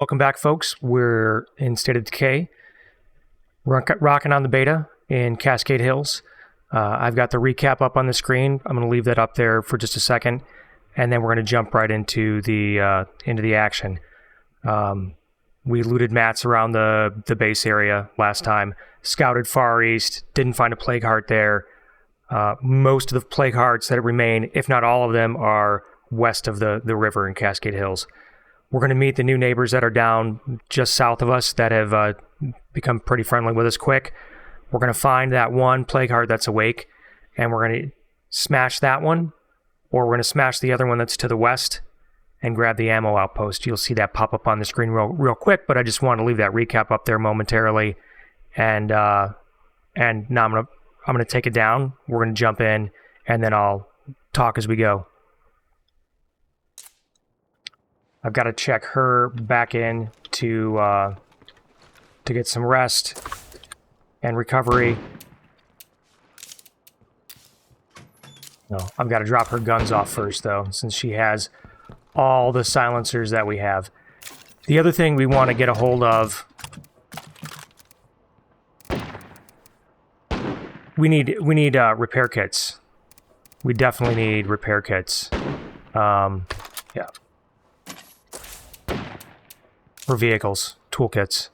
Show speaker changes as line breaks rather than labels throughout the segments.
Welcome back, folks. We're in State of Decay, rocking on the beta in Cascade Hills. I've got the recap up on the screen. I'm going to leave that up there for just a second, and then we're going to jump right into the action. We looted mats around the base area last time, scouted far east, didn't find a plague heart there. Most of the plague hearts that remain, if not all of them, are west of the river in Cascade Hills. We're going to meet the new neighbors that are down just south of us that have become pretty friendly with us quick. We're going to find that one plague heart that's awake, and we're going to smash that one, or we're going to smash the other one that's to the west and grab the ammo outpost. You'll see that pop up on the screen real quick, but I just want to leave that recap up there momentarily. And now I'm going to take it down. We're going to jump in, and then I'll talk as we go. I've got to check her back in to get some rest and recovery. No, I've got to drop her guns off first, though, since she has all the silencers that we have. The other thing we want to get a hold of, we need repair kits. We definitely need repair kits. Yeah. For vehicles, toolkits.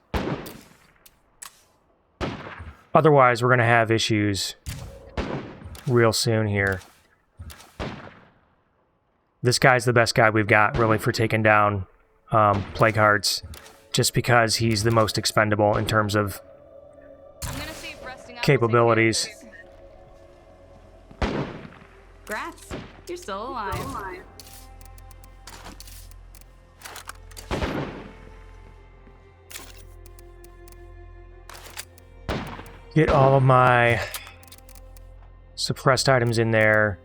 Otherwise, we're going to have issues real soon here. This guy's the best guy we've got, really, for taking down plague hearts, just because he's the most expendable in terms of capabilities.
Grats, you're still alive.
Get all of my suppressed items in there.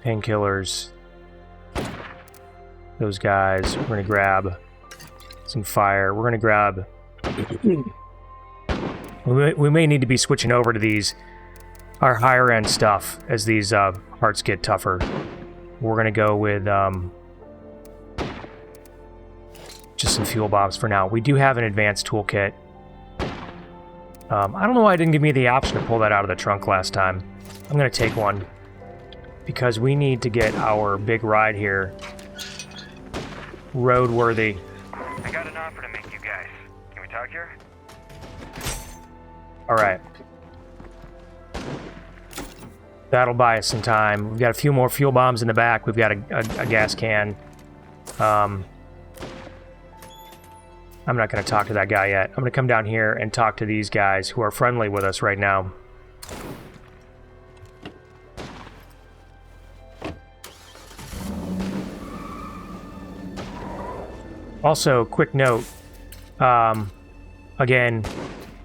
Painkillers. Those guys. We're going to grab some fire. We're going to grab... we may need to be switching over to our higher end stuff as these hearts get tougher. We're going to go with just some fuel bombs for now. We do have an advanced toolkit. I don't know why it didn't give me the option to pull that out of the trunk last time. I'm going to take one, because we need to get our big ride here roadworthy.
I got an offer to make you guys. Can we talk here?
Alright. That'll buy us some time. We've got a few more fuel bombs in the back. We've got a gas can. I'm not going to talk to that guy yet. I'm going to come down here and talk to these guys who are friendly with us right now. Also, quick note. Again,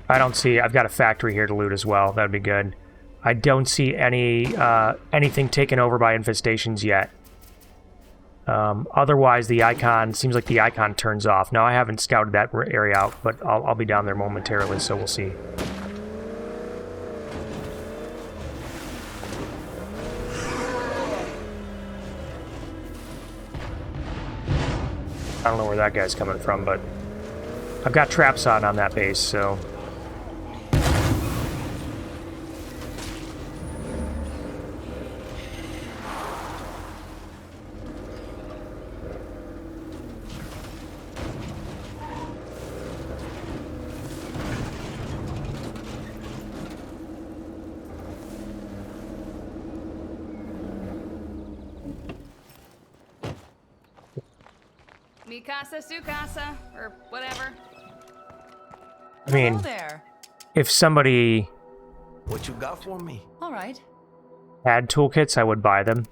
I've got a factory here to loot as well. That'd be good. I don't see anything taken over by infestations yet. Otherwise, the icon seems like the icon turns off. Now, I haven't scouted that area out, but I'll be down there momentarily, so we'll see. I don't know where that guy's coming from, but I've got traps on that base, so...
Mi casa, su casa, or whatever.
I mean,
there.
If somebody
What you got for me?
All right.
had toolkits, I would buy them.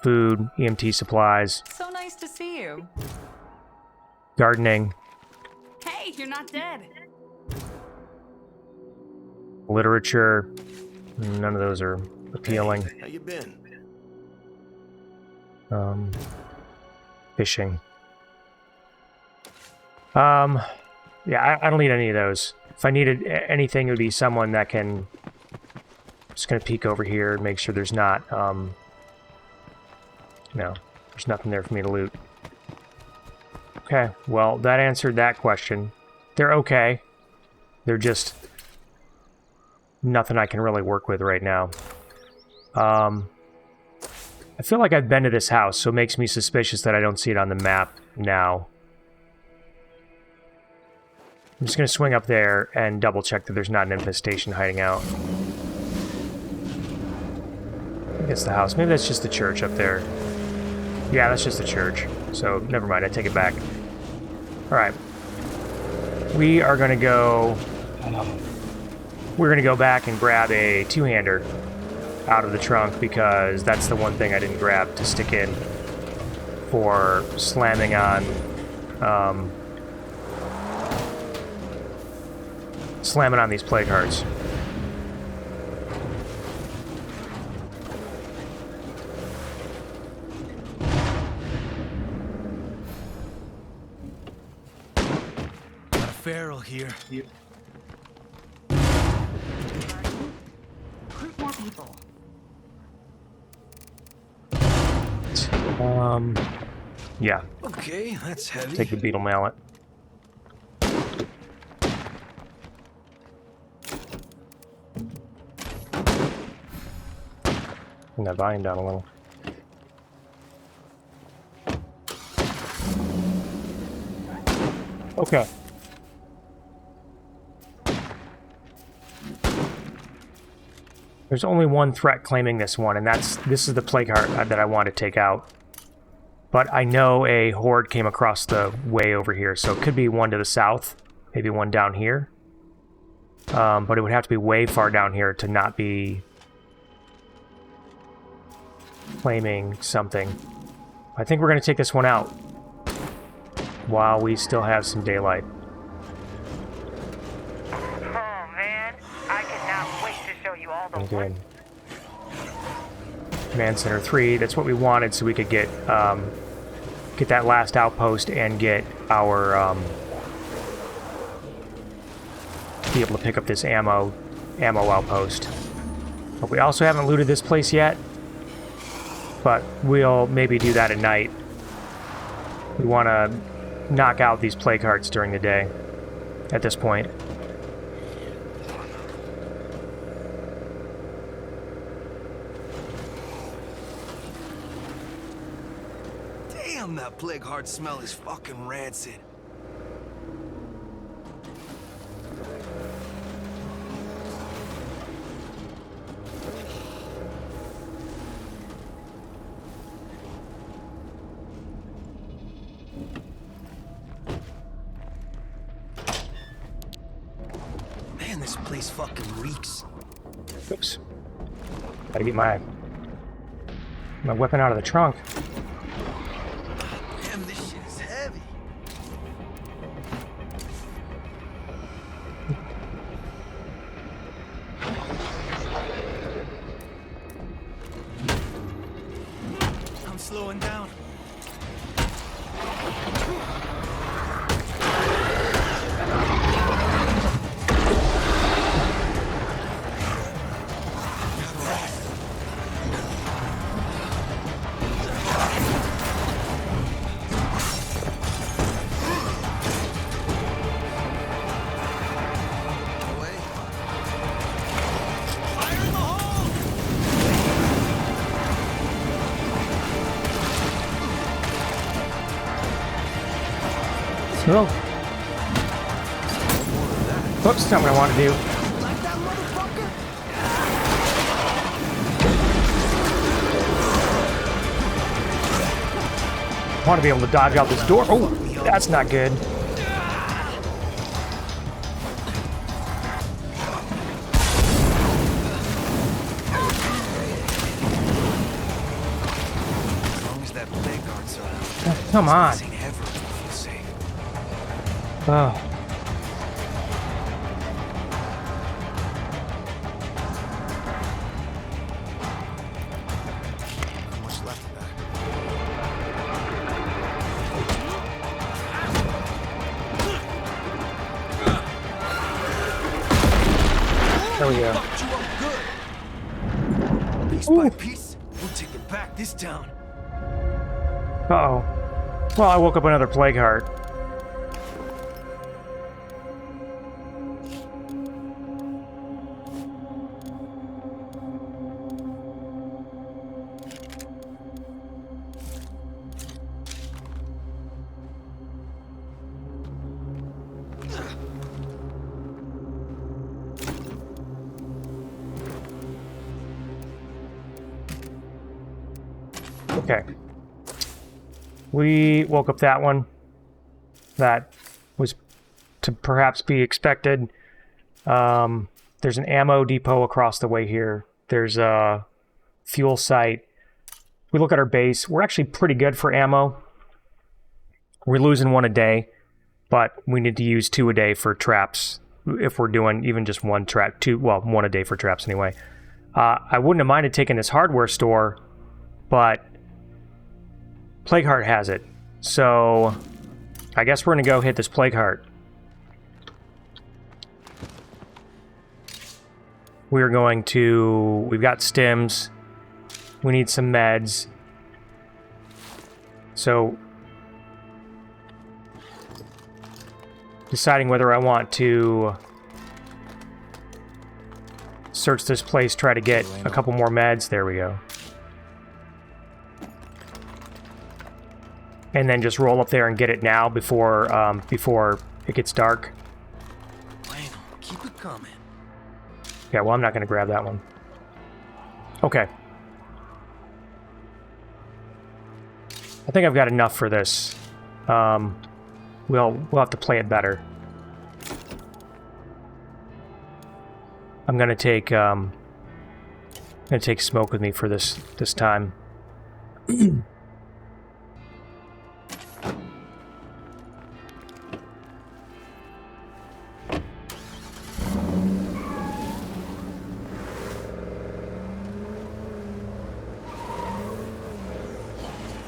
Food, EMT supplies,
So nice to see you.
gardening,
Hey, you're not dead.
literature. None of those are appealing.
Hey, how you been?
Fishing. Yeah, I don't need any of those. If I needed anything, it would be someone that can... Just gonna peek over here and make sure there's not, no. There's nothing there for me to loot. Okay, well, that answered that question. They're okay. They're just nothing I can really work with right now. I feel like I've been to this house, so it makes me suspicious that I don't see it on the map now. I'm just going to swing up there and double check that there's not an infestation hiding out. I think it's the house. Maybe that's just the church up there. Yeah, that's just the church. So, never mind. I take it back. Alright. We are going to go... We're going to go back and grab a two-hander out of the trunk because that's the one thing I didn't grab to stick in for slamming on... slamming on these plague hearts.
Feral here.
Recruit more people.
Yeah.
Okay, that's heavy.
Take the beetle mallet. Bring that volume down a little. Okay. There's only one threat claiming this one, and this is the plague heart that I want to take out. But I know a horde came across the way over here, so it could be one to the south, maybe one down here. But it would have to be way far down here to not be claiming something. I think we're going to take this one out while we still have some daylight.
Oh man, I cannot wait to show you all the
Okay. Command Center 3, that's what we wanted so we could get that last outpost and get our be able to pick up this ammo outpost. But we also haven't looted this place yet, but we'll maybe do that at night. We want to knock out these plague hearts during the day at this point.
Damn, that plague heart smell is fucking rancid. Man, this place fucking reeks.
Oops. Gotta get my weapon out of the trunk.
Damn, this shit is heavy. I'm slowing down.
No. Whoops, that's not what I want to do.
Like that motherfucker?
I want to be able to dodge out this door. Oh, that's not good.
As long as that plague guard's around.
Come on.
This ain't ever gonna feel safe.
Oh.
How much left of that?
There we go.
Fucked you up good. Piece by piece, we'll take it back this town.
Uh-oh. Well, I woke up another plague heart. Okay. We woke up that one. That was to perhaps be expected. There's an ammo depot across the way here. There's a fuel site. We look at our base. We're actually pretty good for ammo. We're losing one a day, but we need to use 2 a day for traps. If we're doing even just one trap, 1 a day for traps anyway. I wouldn't have minded taking this hardware store, but Plague Heart has it. So I guess we're going to go hit this Plague Heart. We're going to... We've got stims. We need some meds. So deciding whether I want to search this place, try to get a couple more meds. There we go. And then just roll up there and get it now before it gets dark.
Keep it coming.
Yeah, well, I'm not going to grab that one. Okay. I think I've got enough for this. We'll have to play it better. I'm gonna take smoke with me for this time.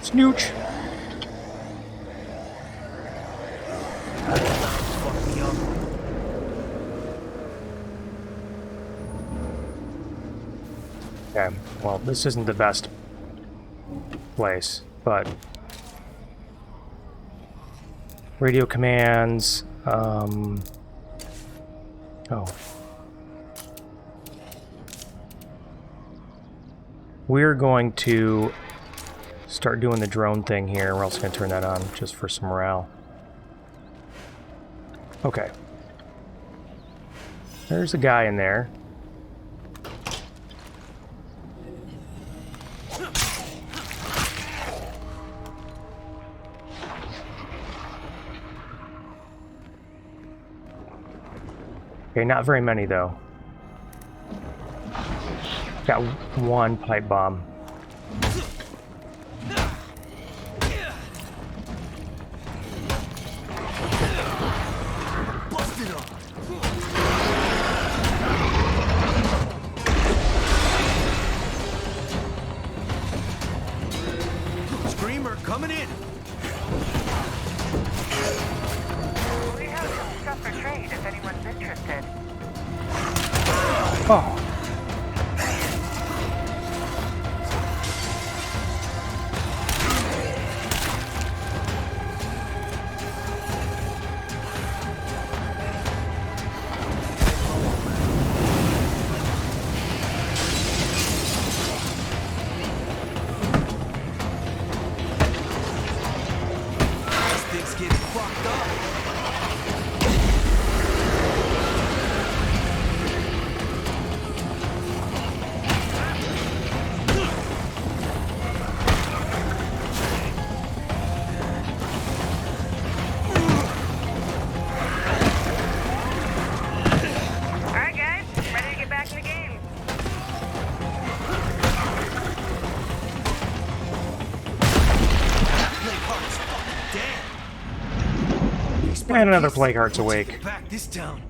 Snooch. Okay, well, this isn't the best place, but radio commands, oh. We're going to start doing the drone thing here. We're also going to turn that on just for some morale. Okay. There's a guy in there. Okay, not very many though. Got 1 pipe bomb.
Screamer coming in.
We have some stuff for trade if anyone's interested.
Oh.
Things get fucked up.
Alright guys, ready to get back in the game.
Plague Heart's fucking dead.
And another Plague Heart's awake.
Back this town.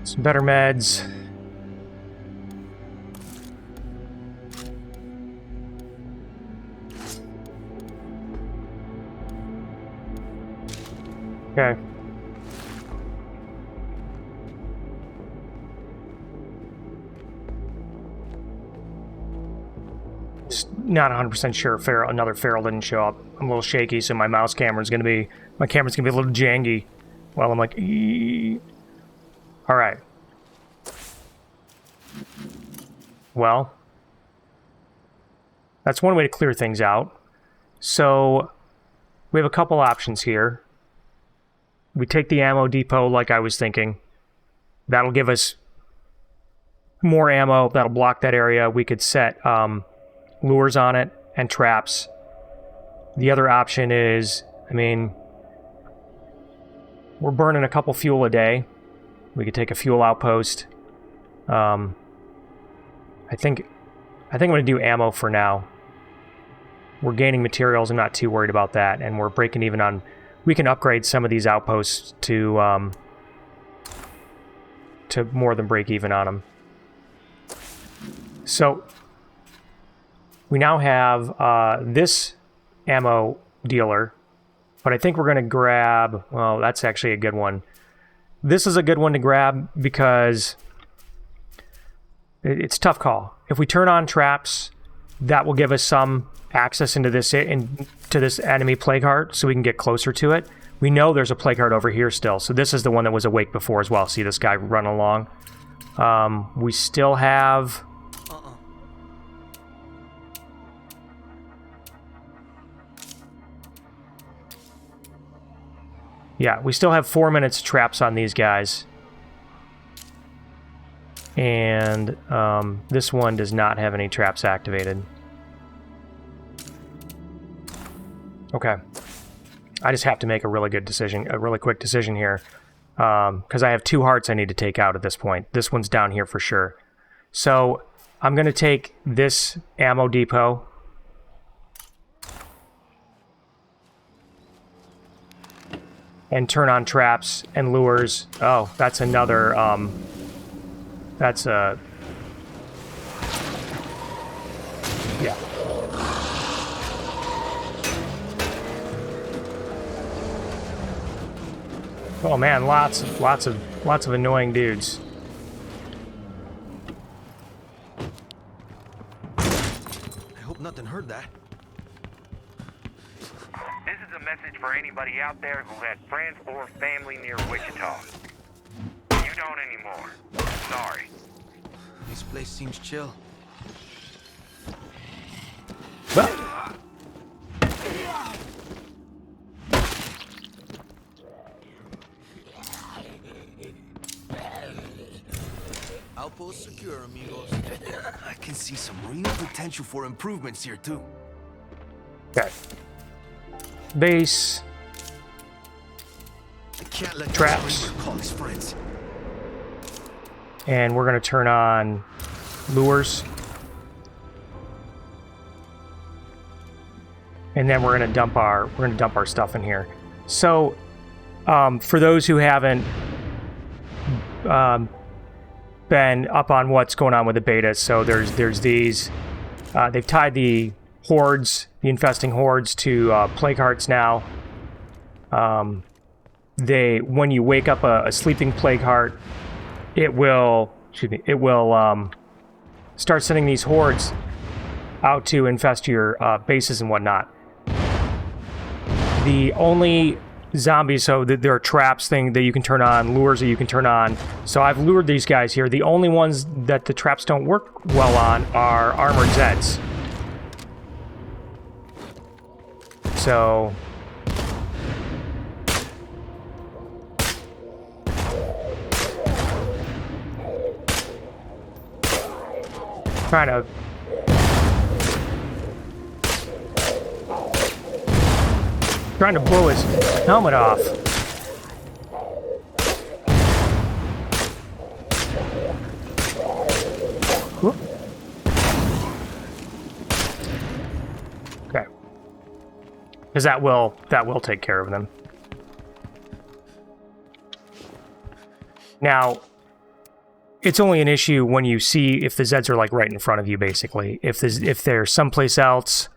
Some better meds. Okay. not 100% sure if another feral didn't show up. I'm a little shaky, so my camera's gonna be a little jangy while I'm like, eee. All right. Well, that's one way to clear things out. So we have a couple options here. We take the ammo depot like I was thinking. That'll give us more ammo. That'll block that area. We could set lures on it and traps. The other option is, I mean, we're burning a couple fuel a day. We could take a fuel outpost. I think I'm going to do ammo for now. We're gaining materials. I'm not too worried about that. And we're breaking even on... We can upgrade some of these outposts to more than break even on them. So we now have this ammo dealer, but I think we're going to grab... Well, that's actually a good one. This is a good one to grab because it's a tough call. If we turn on traps, that will give us some access into this enemy plague heart, so we can get closer to it. We know there's a plague heart over here still, so this is the one that was awake before as well. See this guy run along. We still have... Yeah, we still have 4 minutes traps on these guys. And this one does not have any traps activated. Okay. I just have to make a really good decision, a really quick decision here. Because I have 2 hearts I need to take out at this point. This one's down here for sure. So I'm going to take this ammo depot. And turn on traps and lures. Oh, that's another, that's a... Yeah. Oh man, lots of annoying dudes.
I hope nothing heard that.
This is a message for anybody out there who had friends or family near Wichita. You don't anymore. Sorry.
This place seems chill.
Well,
Outpost secure, amigos. I can see some real potential for improvements here too.
okay. Base.
I can't let
Traps.
call his friends.
And we're going to turn on lures. And then we're going to dump our stuff in here. So, for those who haven't been up on what's going on with the beta, so there's these. They've tied the hordes, the infesting hordes, to plague hearts now. When you wake up a sleeping plague heart, it will start sending these hordes out to infest your bases and whatnot. The only zombies, so there are traps that you can turn on, lures that you can turn on. So I've lured these guys here. The only ones that the traps don't work well on are armored Zeds. So trying to blow his helmet off. Whoop. Okay. Because that will take care of them. Now, it's only an issue when you see if the Zeds are like right in front of you, basically. If they're someplace else,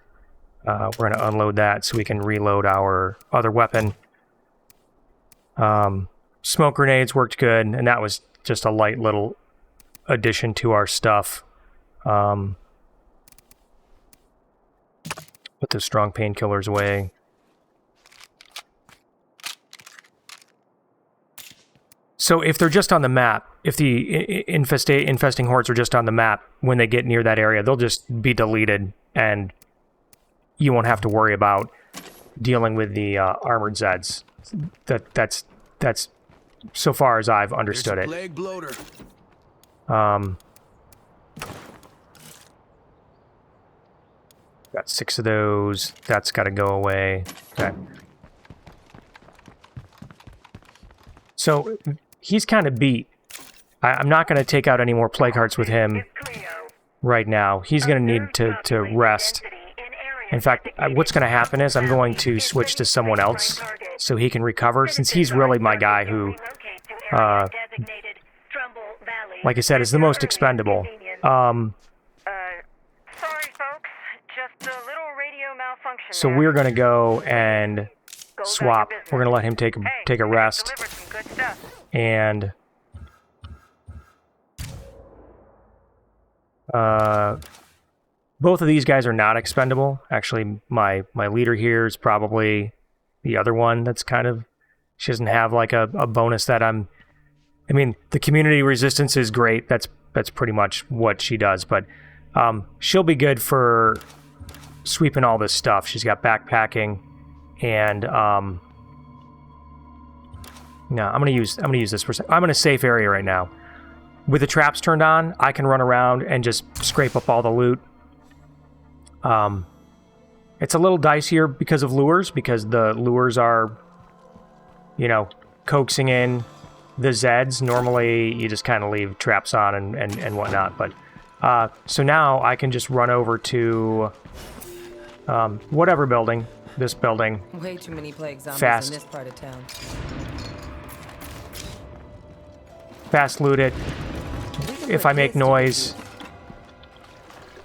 we're going to unload that so we can reload our other weapon. Smoke grenades worked good, and that was just a light little addition to our stuff. Put the strong painkillers away. So if they're just on the map, if the infesting hordes are just on the map, when they get near that area, they'll just be deleted, and you won't have to worry about dealing with the armored Zeds. That's so far as I've understood it.
Plague bloater.
Got 6 of those. That's got to go away. Okay. So he's kind of beat. I'm not going to take out any more plague hearts with him right now. He's going to need to rest. In fact, what's going to happen is I'm going to switch to someone else so he can recover, since he's really my guy who, like I said, is the most expendable.
Sorry, folks. Just a little radio malfunction.
So we're going to go and swap. We're going to let him take a rest. And both of these guys are not expendable. Actually, my leader here is probably the other one that's kind of... She doesn't have like a bonus that I'm... I mean, the community resistance is great. That's pretty much what she does. But she'll be good for sweeping all this stuff. She's got backpacking, and no, I'm gonna use this for... I'm in a safe area right now. With the traps turned on, I can run around and just scrape up all the loot. It's a little dicier because of lures, because the lures are, you know, coaxing in the Zeds. Normally, you just kind of leave traps on and whatnot. But so now I can just run over to whatever building, this building.
Way too many plague zombies
Fast.
in this part of town.
Fast loot it. If I make noise,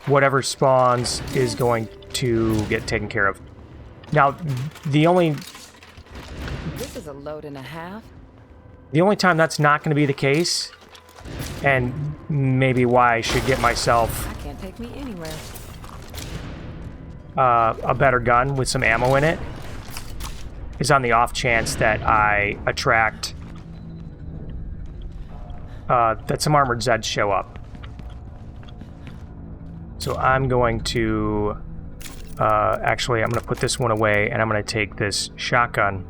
whatever spawns is going to get taken care of. Now, the only
load and a half.
The only time that's not going to be the case, and maybe why I should get myself
That can't take me anywhere.
A better gun with some ammo in it, is on the off chance that I attract that some armored Zeds show up. So I'm going to actually, I'm going to put this one away, and I'm going to take this shotgun.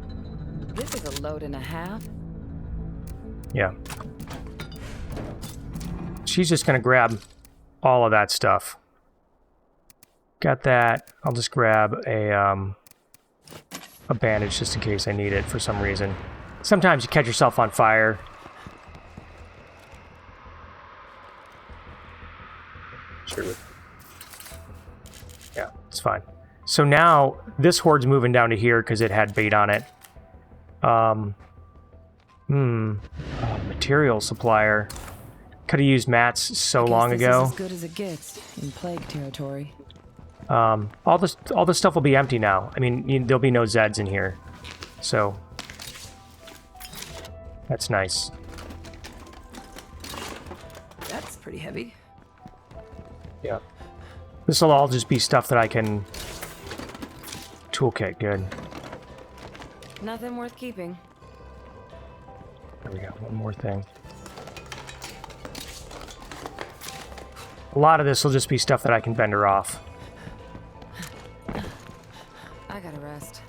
This is a load and a half.
Yeah. She's just going to grab all of that stuff. Got that. I'll just grab a bandage just in case I need it for some reason. Sometimes you catch yourself on fire. Sure. Yeah, it's fine. So now this horde's moving down to here because it had bait on it. Material supplier. Could have used mats so long ago.
This is as good as it gets in plague territory.
All this stuff will be empty now. I mean, there'll be no Zeds in here, so that's nice.
That's pretty heavy.
Yeah. This will all just be stuff that I can... Toolkit, good.
Nothing worth keeping.
There we go, one more thing. A lot of this will just be stuff that I can vendor off.
I gotta rest.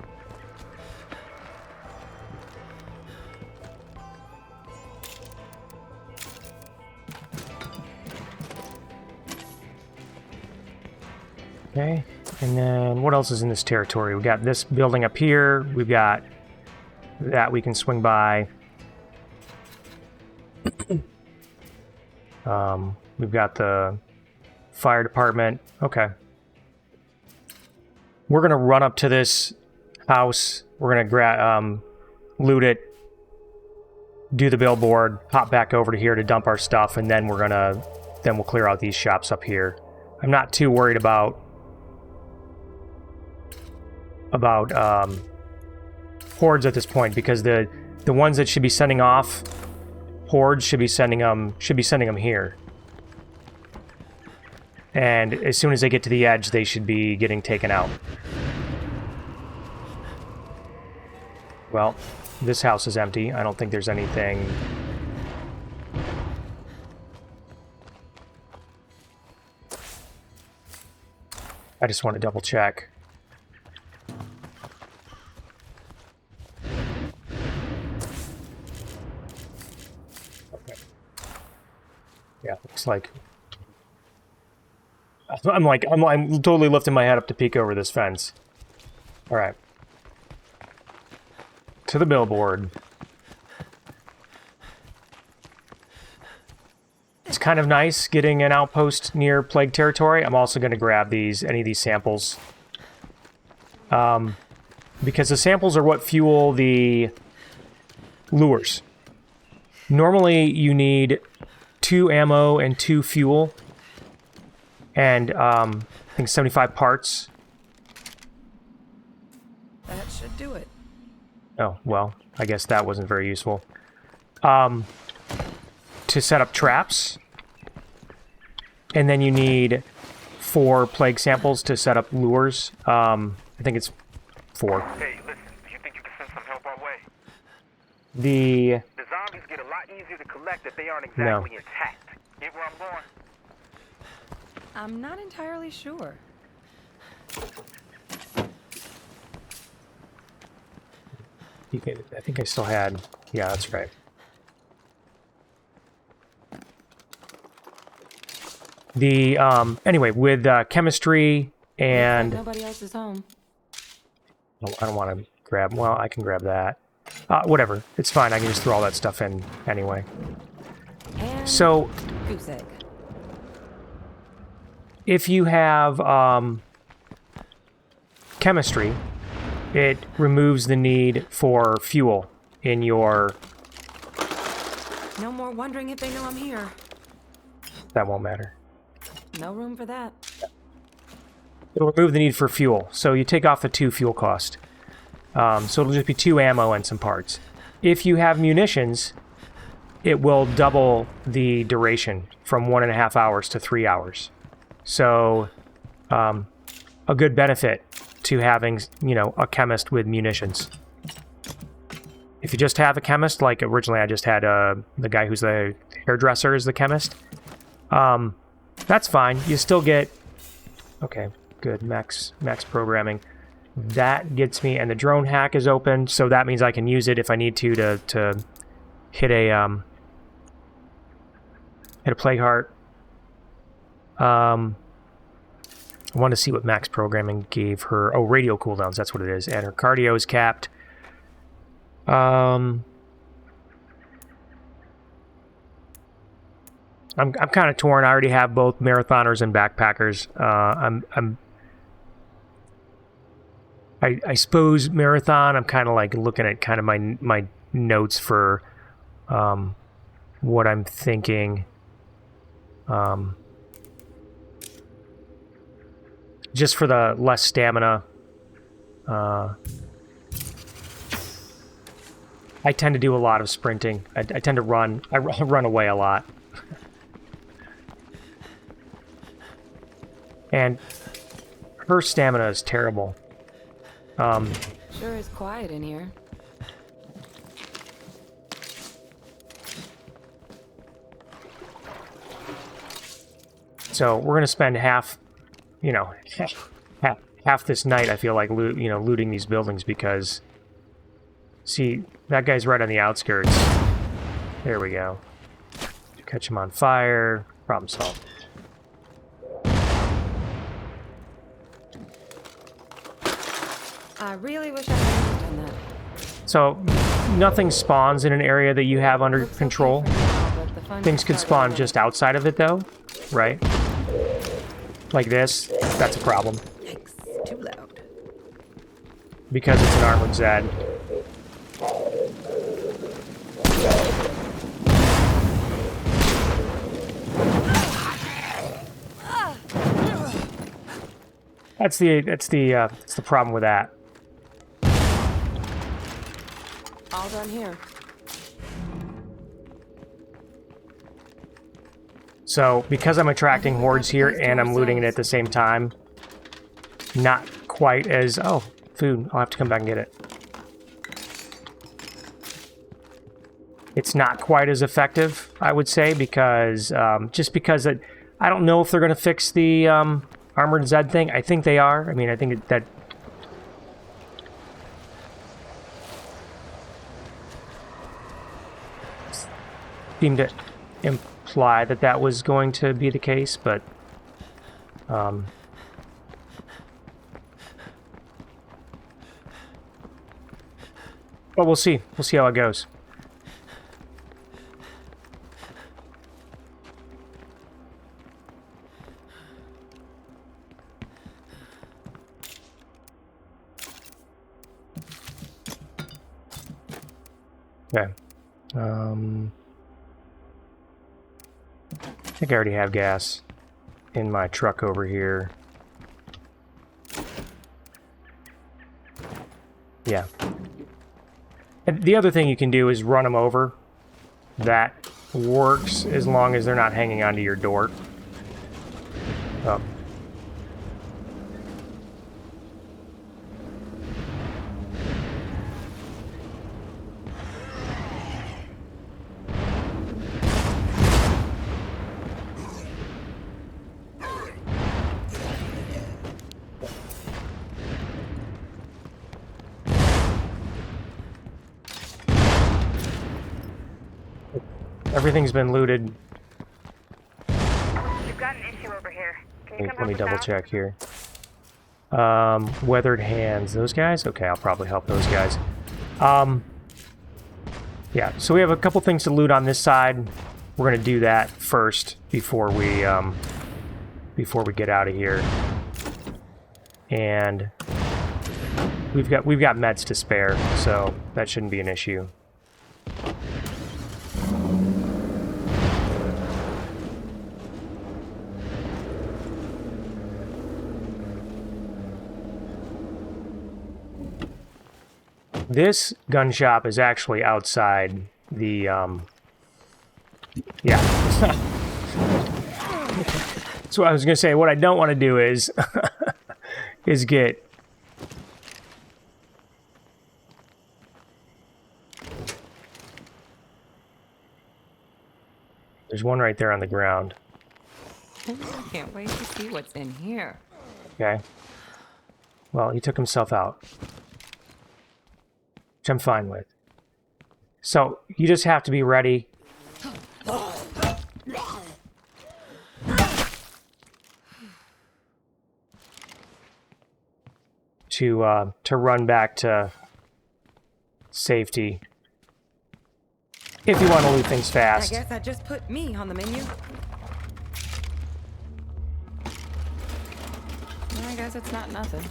Okay, and then what else is in this territory? We got this building up here. We've got that we can swing by. We've got the fire department. Okay. We're gonna run up to this house. We're gonna loot it, do the billboard, hop back over to here to dump our stuff, and then we'll clear out these shops up here. I'm not too worried about hordes at this point, because the ones that should be sending off hordes should be sending them here. And as soon as they get to the edge, they should be getting taken out. Well, this house is empty. I don't think there's anything... I just want to double check. Okay. Yeah, looks like... I'm totally lifting my head up to peek over this fence. Alright. To the billboard. It's kind of nice getting an outpost near plague territory. I'm also going to grab any of these samples. Because the samples are what fuel the lures. Normally you need 2 ammo and 2 fuel. And I think 75 parts.
That should do it.
Oh, well, I guess that wasn't very useful. To set up traps. And then you need 4 plague samples to set up lures. I think it's 4.
Hey, listen, do you think you can send some help our way?
The
zombies get a lot easier to collect if they aren't exactly intact. Get where I'm going?
I'm not entirely sure.
I think I still had... Yeah, that's right. The, anyway, with chemistry and...
Nobody else is home.
Oh, I don't want to grab... Well, I can grab that. Whatever. It's fine. I can just throw all that stuff in anyway.
And
So...
goose egg.
If you have chemistry, it removes the need for fuel in your...
No more wondering if they know I'm here.
That won't matter.
No room for that.
It'll remove the need for fuel, so you take off the 2 fuel cost. So it'll just be 2 ammo and some parts. If you have munitions, it will double the duration from 1.5 hours to 3 hours. So, a good benefit to having, you know, a chemist with munitions. If you just have a chemist, like originally I just had the guy who's the hairdresser is the chemist, that's fine. You still get... Okay, good. Max programming. That gets me... And the drone hack is open, so that means I can use it if I need to hit a plague heart. I want to see what max programming gave her. Oh, radio cooldowns, that's what it is. And her cardio is capped. I'm kind of torn. I already have both marathoners and backpackers. I suppose marathon. I'm kind of like looking at kind of my notes for what I'm thinking. Just for the less stamina. I tend to do a lot of sprinting. I tend to run. I run away a lot. And her stamina is terrible.
Sure is quiet in here.
So we're gonna spend half, you know, half this night. I feel like looting these buildings because, see, that guy's right on the outskirts. There we go. Catch him on fire. Problem solved.
I really wish I had done that.
So nothing spawns in an area that you have under
Looks okay
control.
for now, but the fun
Things could
started
spawn
already.
just outside of it, though, right? Like this. That's a problem.
Yikes, too loud.
Because it's an armored Zed. That's the problem with that.
All done here.
So, because I'm attracting hordes here and I'm looting it at the same time, not quite as... Oh, food. I'll have to come back and get it. It's not quite as effective, I would say, because... just because I don't know if they're going to fix the armored Zed thing. I think they are. I mean, I think that... seemed to imply that that was going to be the case, but but we'll see. We'll see how it goes. Okay. I think I already have gas in my truck over here. Yeah. And the other thing you can do is run them over. That works as long as they're not hanging onto your door. Oh. Everything's been looted.
We've got an issue over here. Can you come
Let me
help us
double
out?
check here. Weathered hands. Those guys? Okay, I'll probably help those guys. Yeah, so we have a couple things to loot on this side. We're gonna do that first before we get out of here. And we've got meds to spare, so that shouldn't be an issue. This gun shop is actually outside the, yeah. So I was going to say, what I don't want to do is, is get... There's one right there on the ground.
I can't wait to see what's in here.
Okay. Well, he took himself out. Which I'm fine with. So, you just have to be ready. To run back to safety. If you want to loot things
I
fast.
guess I just put me on the menu. I guess it's not nothing.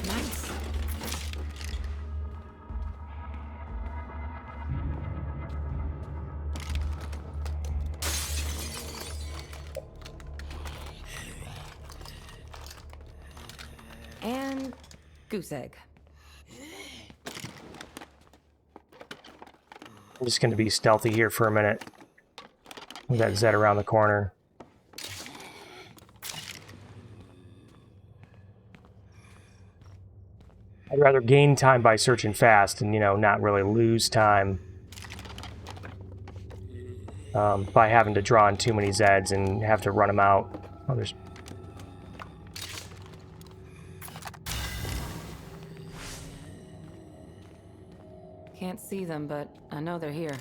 Nice. And goose egg.
I'm just going to be stealthy here for a minute. We got Zed around the corner. I'd rather gain time by searching fast and, you know, not really lose time by having to draw in too many Zeds and have to run them out. Oh, there's...
Can't see them, but I know they're here.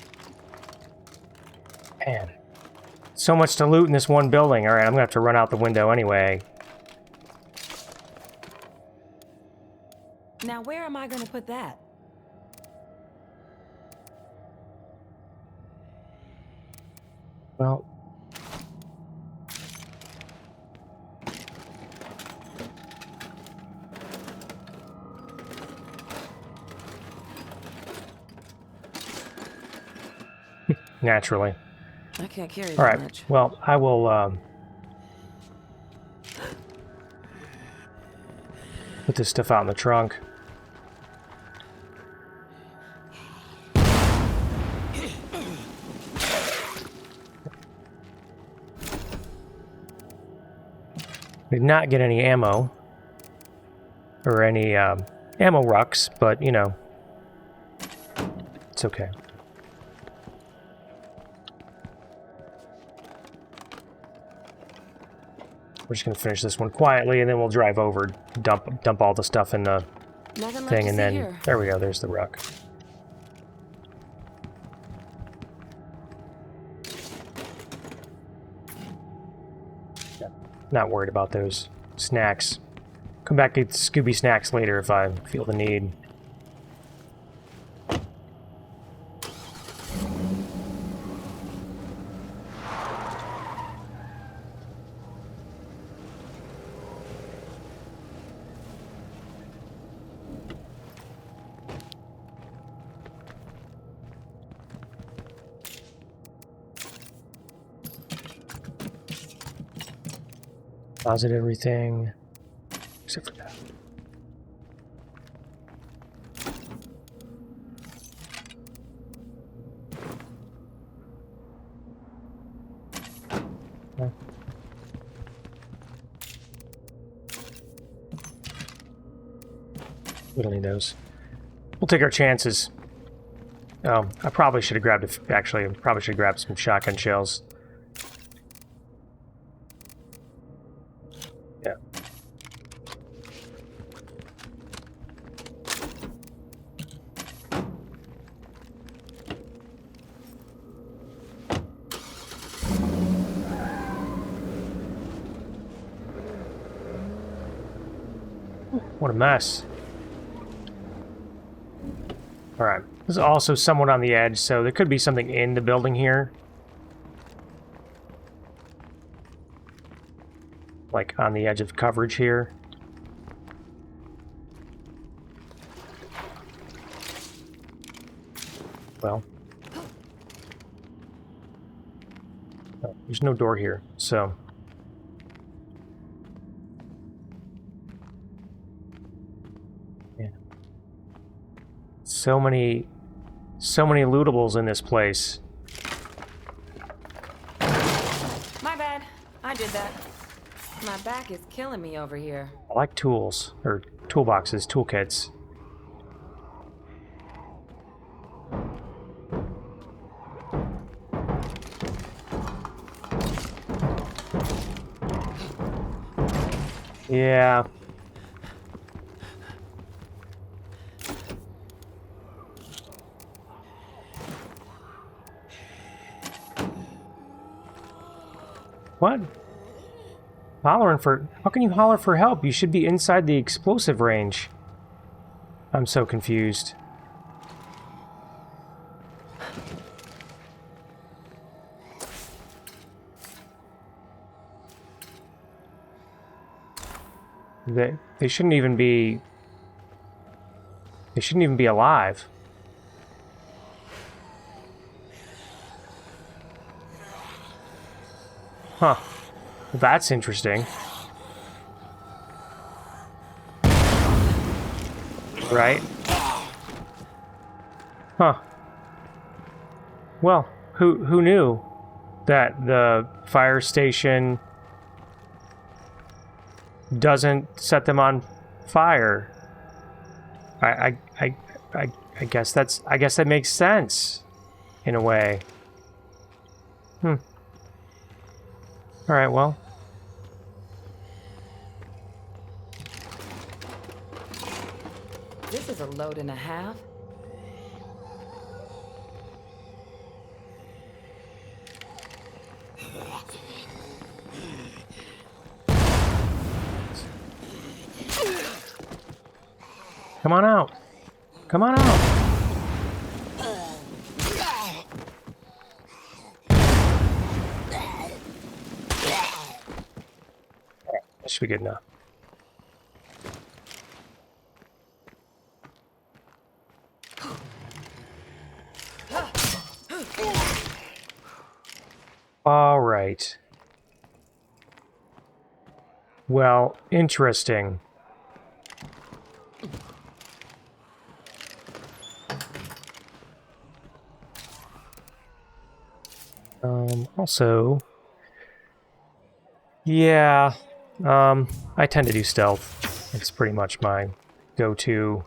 Man. So much to loot in this one building. Alright, I'm going to have to run out the window anyway.
Now, where am I going to put that?
Well... Naturally.
I can't carry that
Alright,
much.
well, I will, put this stuff out in the trunk. Did not get any ammo. Or any ammo rucks, but, you know, it's okay. We're just going to finish this one quietly, and then we'll drive over, dump all the stuff in the thing, and then...
Here.
There we go, there's the ruck. Yeah, not worried about those snacks. Come back and get Scooby snacks later if I feel the need. Deposit everything. Except for that. We don't need those. We'll take our chances. Oh, I probably should have grabbed actually, I probably should have grabbed some shotgun shells. Yeah. What a mess. Alright. There's also someone on the edge, so there could be something in the building here. Like on the edge of coverage here. Well. No, there's no door here, so... So many lootables in this place.
My bad. I did that. My back is killing me over here.
I like tools, or toolboxes, toolkits. Yeah. What? Hollering for... How can you holler for help? You should be inside the explosive range. I'm so confused. They shouldn't even be... They shouldn't even be alive. Huh. Well, that's interesting. Right? Huh. Well, who knew that the fire station doesn't set them on fire? I guess that makes sense in a way. Alright, well.
This is a load and a half.
Come on out. Come on out. That should be good enough. All right. Well, interesting. Also, yeah, I tend to do stealth. It's pretty much my go-to.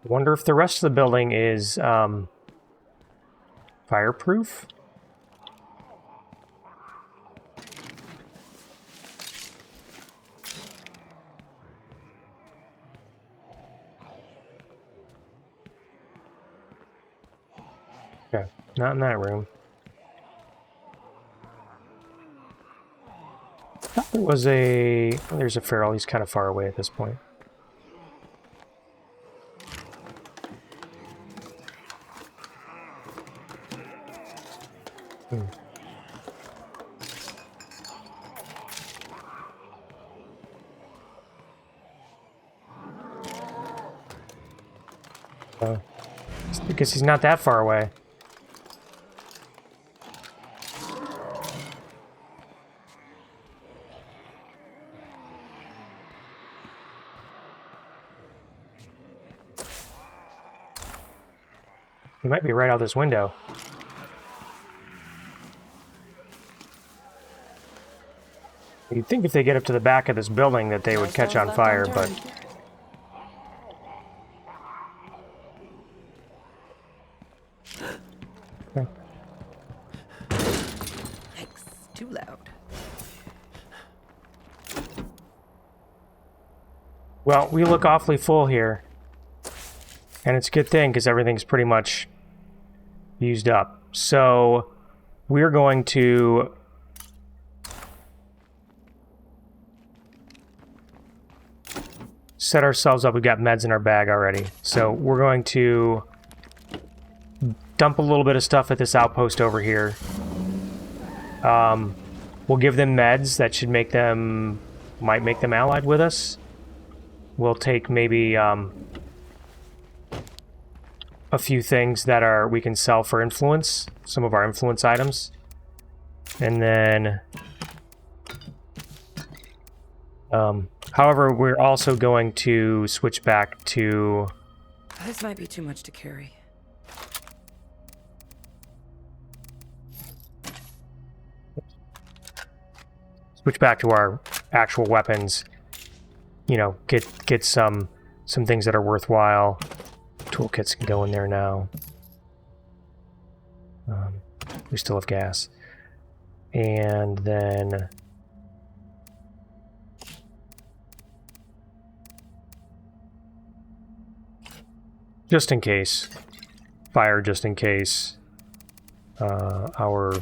Wonder if the rest of the building is fireproof? Okay, not in that room. There was a... oh, there's a feral. He's kind of far away at this point. It's because he's not that far away. He might be right out this window. You'd think if they get up to the back of this building that they would catch on fire, but... okay.
Yikes, too loud.
Well, we look awfully full here. And it's a good thing, because everything's pretty much used up. So, we're going to... set ourselves up. We've got meds in our bag already. So, we're going to dump a little bit of stuff at this outpost over here. We'll give them meds. That should make them... might make them allied with us. We'll take maybe... a few things that are we can sell for influence, some of our influence items, and then however, we're also going to switch back to...
This might be too much to carry.
switch back to our actual weapons, you know, get some things that are worthwhile. Toolkits can go in there now. We still have gas. And then... just in case. Fire just in case. I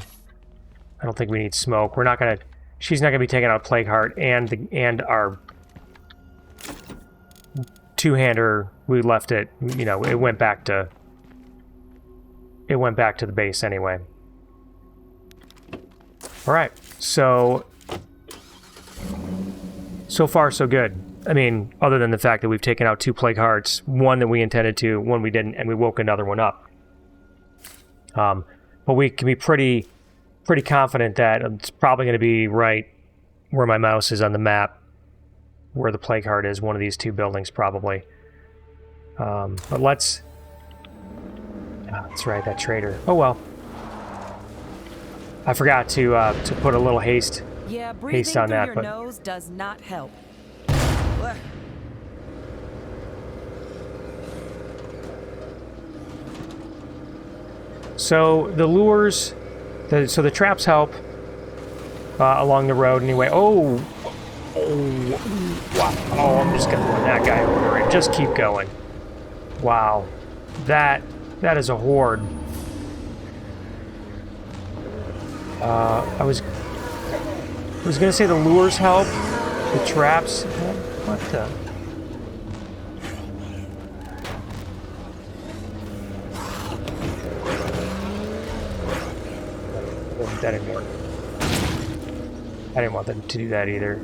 don't think we need smoke. We're not gonna... she's not gonna be taking out Plague Heart and our two-hander. We left it, you know, it went back to the base anyway. Alright, so far so good. I mean, other than the fact that we've taken out 2 Plague Hearts, one that we intended to, one we didn't, and we woke another one up. But we can be pretty confident that it's probably going to be right where my mouse is on the map, where the Plague Heart is, one of these 2 buildings probably. But let's... oh, that's right, that trader. Oh well. I forgot to put a little haste on that,
your
but
nose does not help.
so the lures, so the traps help along the road anyway. Oh, wow! Oh, I'm just gonna run that guy over and just keep going. Wow, that is a horde. I was gonna say the lures help, the traps. What the? That didn't work. I didn't want them to do that either.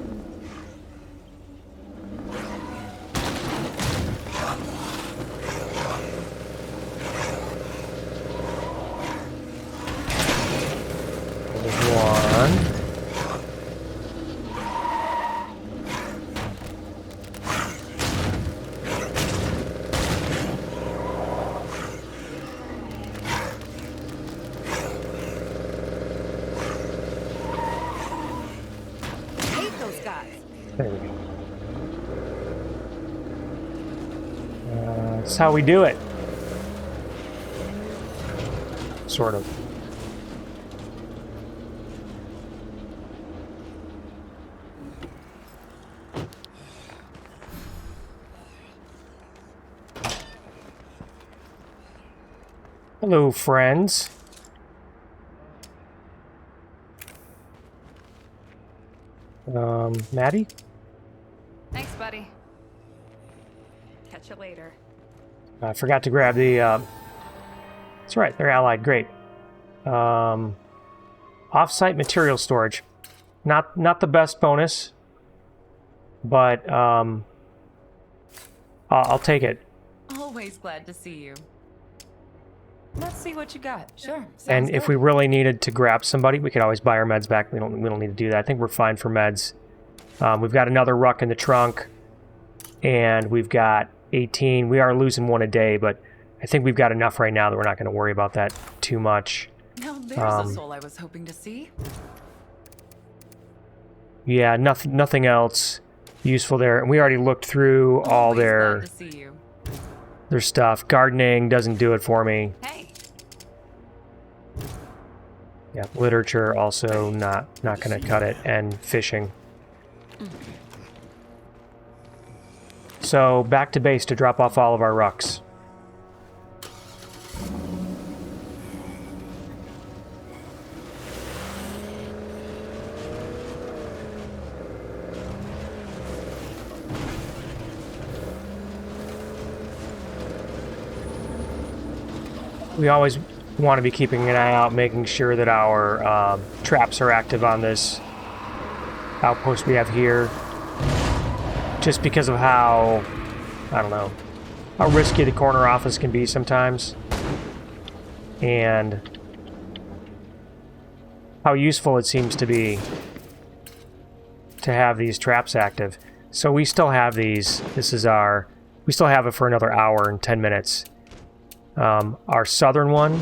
There we go. That's how we do it. Sort of. Hello, friends. Maddie?
Thanks, buddy. Catch you later.
I forgot to grab the, that's right, they're allied, great. Off-site material storage. Not the best bonus, but, I'll take it.
Always glad to see you. Let's see what you got. Sure.
And if we really needed to grab somebody, we could always buy our meds back. We don't need to do that. I think we're fine for meds. We've got another ruck in the trunk, and we've got 18. We are losing one a day, but I think we've got enough right now that we're not going to worry about that too much.
Now there's a soul I was hoping to see.
Yeah, nothing else useful there. And we already looked through all their stuff. Gardening doesn't do it for me.
Hey.
Yeah, literature also not going to cut it, and fishing. So back to base to drop off all of our rucks. We always want to be keeping an eye out, making sure that our traps are active on this outpost we have here. Just because of how, I don't know, how risky the corner office can be sometimes. And how useful it seems to be to have these traps active. So we still have these. We still have it for another hour and 10 minutes. Our southern one,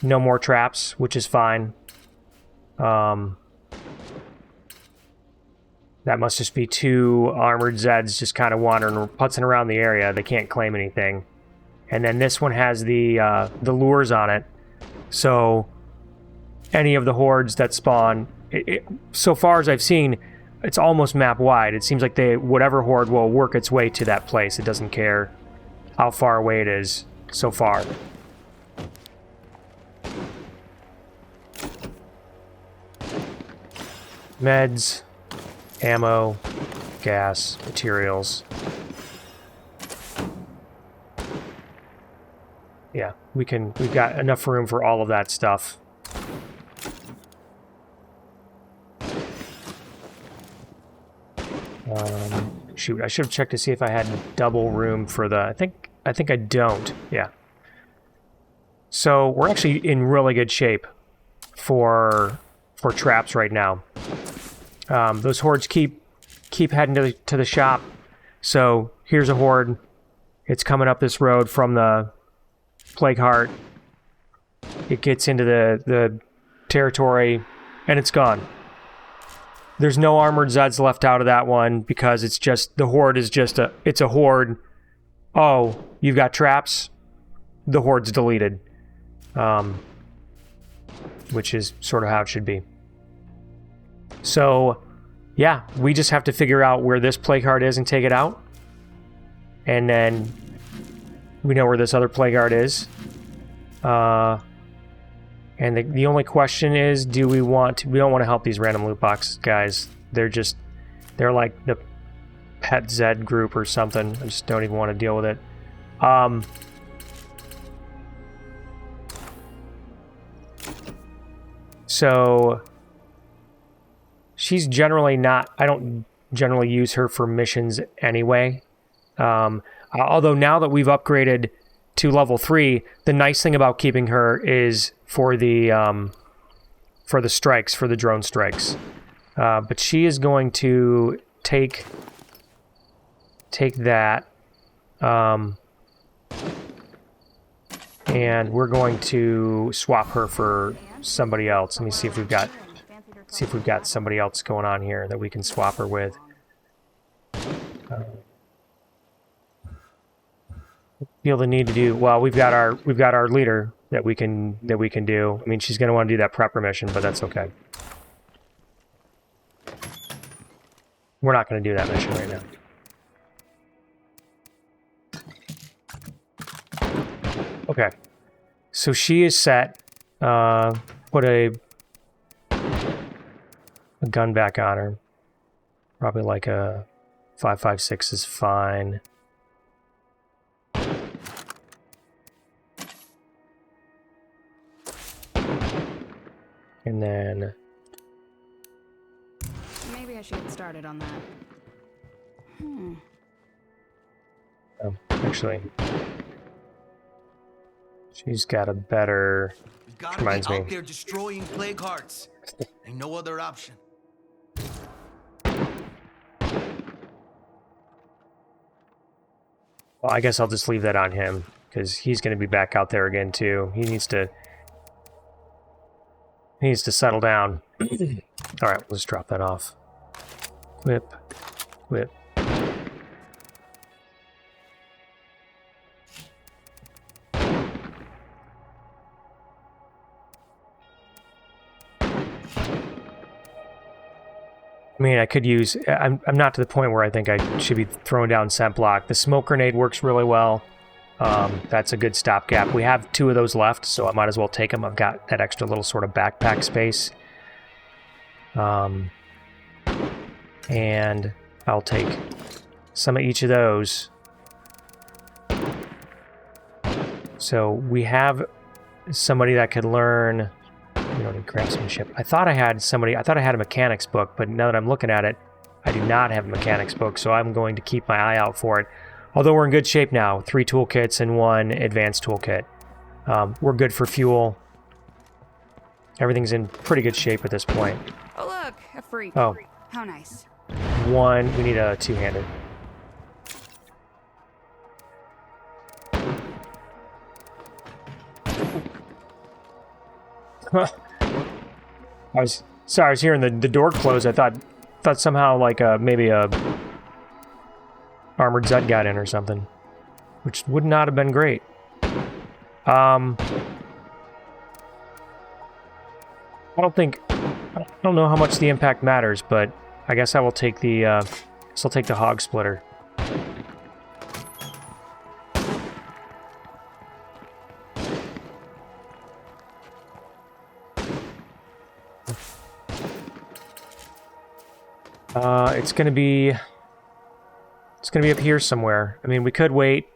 no more traps, which is fine. That must just be two armored Zeds just kind of wandering, putzing around the area. They can't claim anything. And then this one has the lures on it. So any of the hordes that spawn, so far as I've seen, it's almost map wide. It seems like whatever horde will work its way to that place. It doesn't care how far away it is so far. Meds, ammo, gas, materials. Yeah, we've got enough room for all of that stuff. Shoot, I should have checked to see if I had double room for the... I think I don't. Yeah. So we're actually in really good shape for traps right now. Those hordes keep heading to the shop. So here's a horde. It's coming up this road from the Plague Heart. It gets into the territory, and it's gone. There's no armored Zeds left out of that one because it's just, the horde is just it's a horde. Oh, you've got traps? The horde's deleted. Which is sort of how it should be. So, yeah, we just have to figure out where this Plague Heart is and take it out. And then we know where this other Plague Heart is. And the only question is, we don't want to help these random loot box guys. They're like the pet Zed group or something. I just don't even want to deal with it. So she's generally not, I don't generally use her for missions anyway. Although now that we've upgraded to level 3, the nice thing about keeping her is for the strikes, for the drone strikes. But she is going to take that, and we're going to swap her for somebody else. Let me see if we've got somebody else going on here that we can swap her with. feel the need to do. Well, we've got our leader that we can do. I mean, she's gonna want to do that prepper mission, but that's okay. We're not gonna do that mission right now. Okay, so she is set. Put a gun back on her. Probably like a 5.56 is fine. And then
Maybe I should get started on that.
oh, actually, she's got a better.
We gotta
Reminds
be
me.
out there destroying plague hearts. Ain't no other option.
Well, I guess I'll just leave that on him because he's going to be back out there again too. He needs to settle down. All right, let's drop that off. Whip, whip. I mean, I could use... I'm not to the point where I think I should be throwing down scent block. The smoke grenade works really well. That's a good stopgap. We have 2 of those left, so I might as well take them. I've got that extra little sort of backpack space. And I'll take some of each of those. So we have somebody that could learn... You know, craftsmanship. I thought I had a mechanics book, but now that I'm looking at it, I do not have a mechanics book, so I'm going to keep my eye out for it. Although we're in good shape now, 3 toolkits and 1 advanced toolkit. We're good for fuel. Everything's in pretty good shape at this point.
Oh look, a freak.
Oh.
How nice.
1, we need a 2-handed. I was hearing the door close. I thought somehow like maybe a armored Zed got in or something, which would not have been great. I don't know how much the impact matters, but I guess I will take the I'll take the hog splitter. It's gonna be up here somewhere. I mean, we could wait.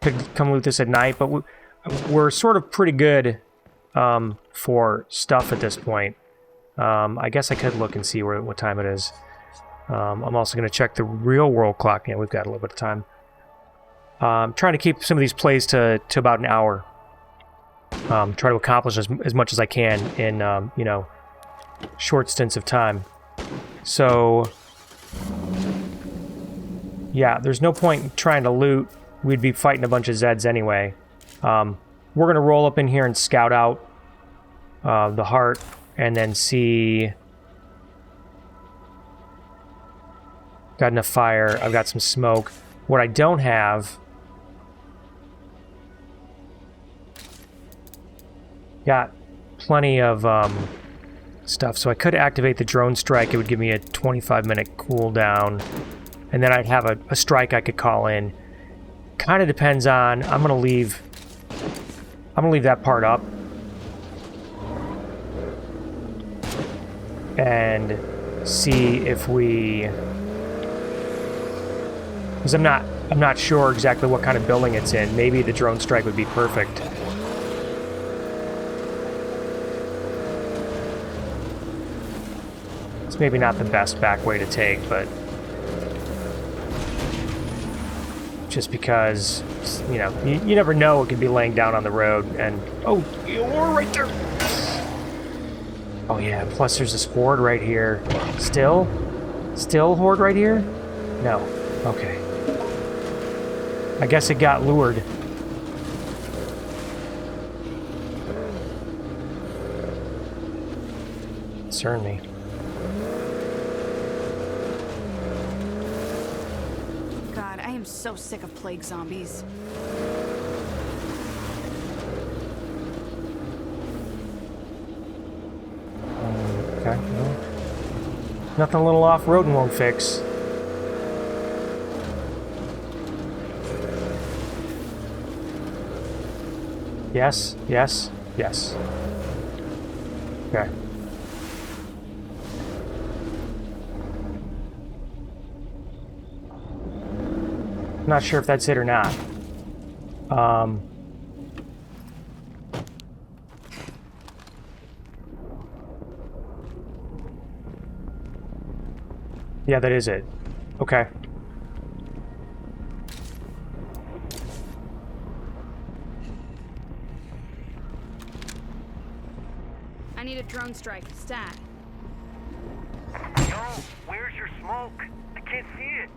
Could come loot this at night, but we're sort of pretty good for stuff at this point. I guess I could look and see what time it is. I'm also gonna check the real world clock. Yeah, we've got a little bit of time. Trying to keep some of these plays to about an hour. Try to accomplish as much as I can in you know, short stints of time. So, yeah, there's no point in trying to loot. We'd be fighting a bunch of Zeds anyway. We're going to roll up in here and scout out the heart and then see... Got enough fire. I've got some smoke. What I don't have... Got plenty of... stuff, so I could activate the drone strike. It would give me a 25-minute cooldown, and then I'd have a strike I could call in. Kind of depends on... I'm gonna leave that part up and see if we... Because I'm not sure exactly what kind of building it's in. Maybe the drone strike would be perfect. It's maybe not the best back way to take, but just because, you know, you never know what could be laying down on the road, and oh, you're right there. Oh yeah, plus there's this horde right here. Still horde right here? No. Okay. I guess it got lured. Concern me.
God, I am so sick of plague zombies.
Okay. Well, nothing a little off-roading won't fix. Yes, yes, yes. Okay. Not sure if that's it or not. Yeah, that is it. Okay.
I need a drone strike. Stat.
Yo, where's your smoke? I can't see it.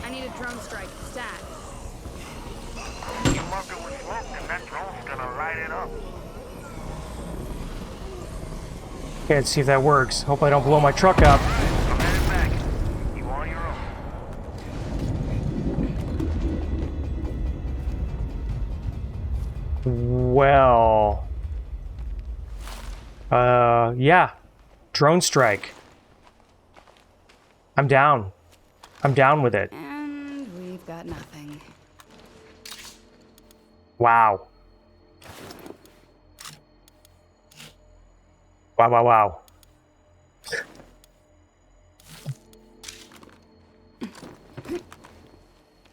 I need a drone strike. Stat.
You mark it with smoke, and that drone's gonna light it up.
Okay, let's see if that works. Hope I don't blow my truck up.
I'm headed back. You on your own.
Well... yeah. Drone strike. I'm down. I'm down with it.
And we've got nothing.
Wow. Wow, wow, wow.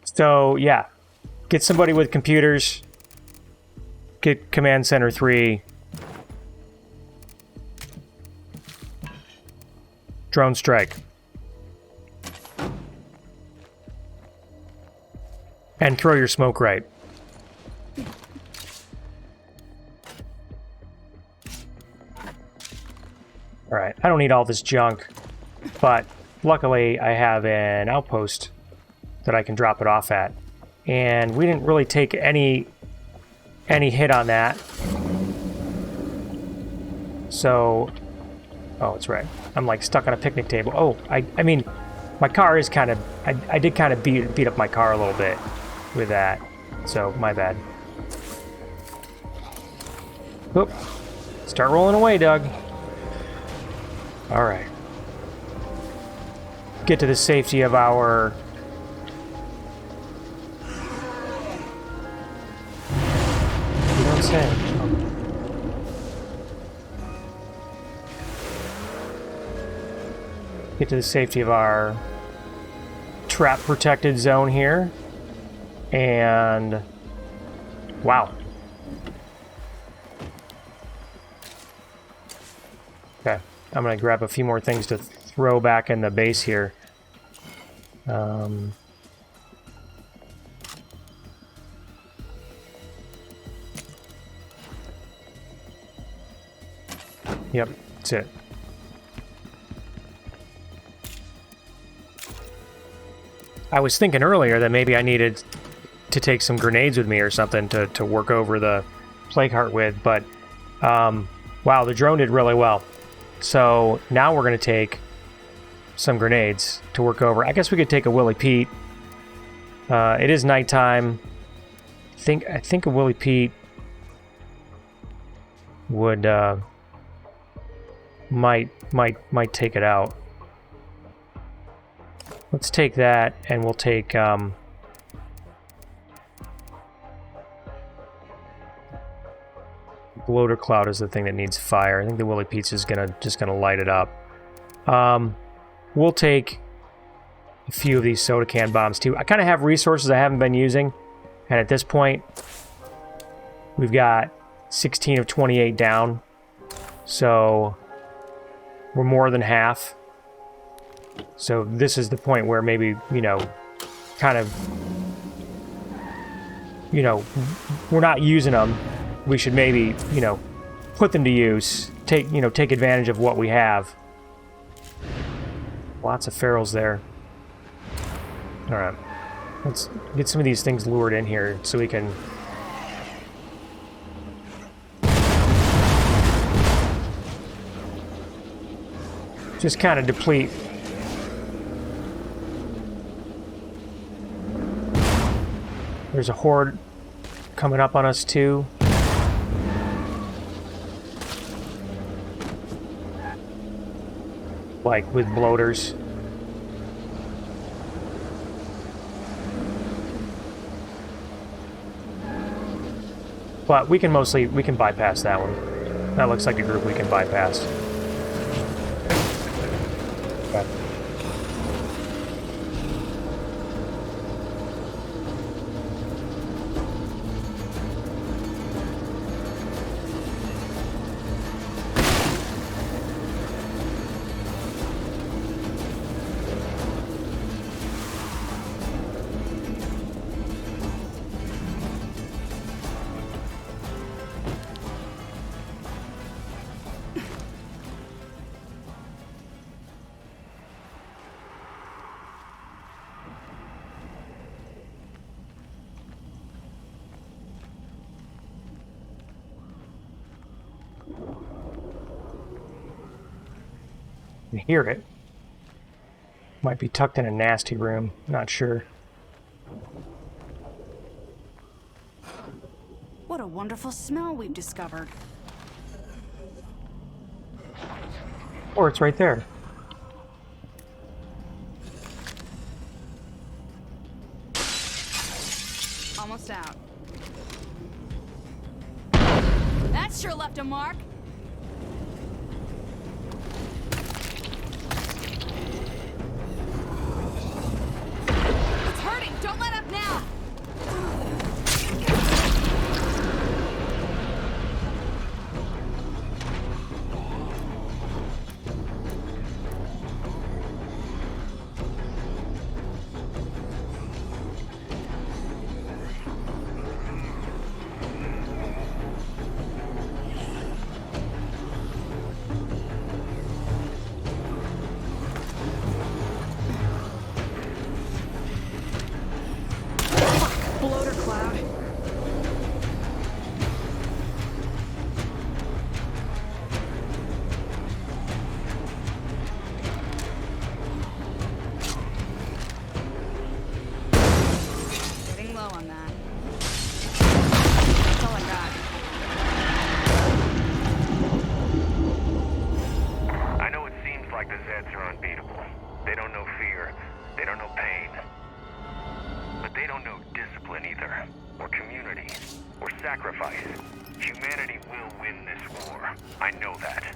So, yeah. Get somebody with computers. Get Command Center 3. Drone strike. And throw your smoke right. Alright, I don't need all this junk, but luckily I have an outpost that I can drop it off at. And we didn't really take any hit on that. So, oh, it's right. I'm like stuck on a picnic table. Oh, I mean, my car is kind of, I did kind of beat up my car a little bit with that. So, my bad. Oop. Start rolling away, Doug. Alright. Get to the safety of our... You don't say. Get to the safety of our trap protected zone here. And... Wow. Okay. I'm going to grab a few more things to throw back in the base here. Yep, that's it. I was thinking earlier that maybe I needed to take some grenades with me or something to work over the plague heart with, but wow, the drone did really well. So now we're going to take some grenades to work over. I guess we could take a Willy Pete. It is nighttime. I think a Willy Pete would might take it out. Let's take that, and we'll take bloater cloud is the thing that needs fire. I think the Willy Pete's is just gonna light it up. We'll take a few of these soda can bombs too. I kind of have resources I haven't been using, and at this point, we've got 16 of 28 down, so we're more than half. So this is the point where maybe, you know, kind of, you know, we're not using them. We should maybe, you know, put them to use. Take advantage of what we have. Lots of ferals there. All right, let's get some of these things lured in here so we can just kind of deplete. There's a horde coming up on us too. Like with bloaters. But we can bypass that one. That looks like a group we can bypass. Okay. Can hear it. Might be tucked in a nasty room. Not sure.
What a wonderful smell we've discovered.
Or it's right there.
Almost out. That sure left a mark. It's hurting. Don't let up now. Bloater cloud. Getting low on that. That's all I got.
I know it seems like the Zeds are unbeatable. They don't know fear. They don't know pain. But they don't know discipline either, or community, or sacrifice. Humanity will win this war. I know that.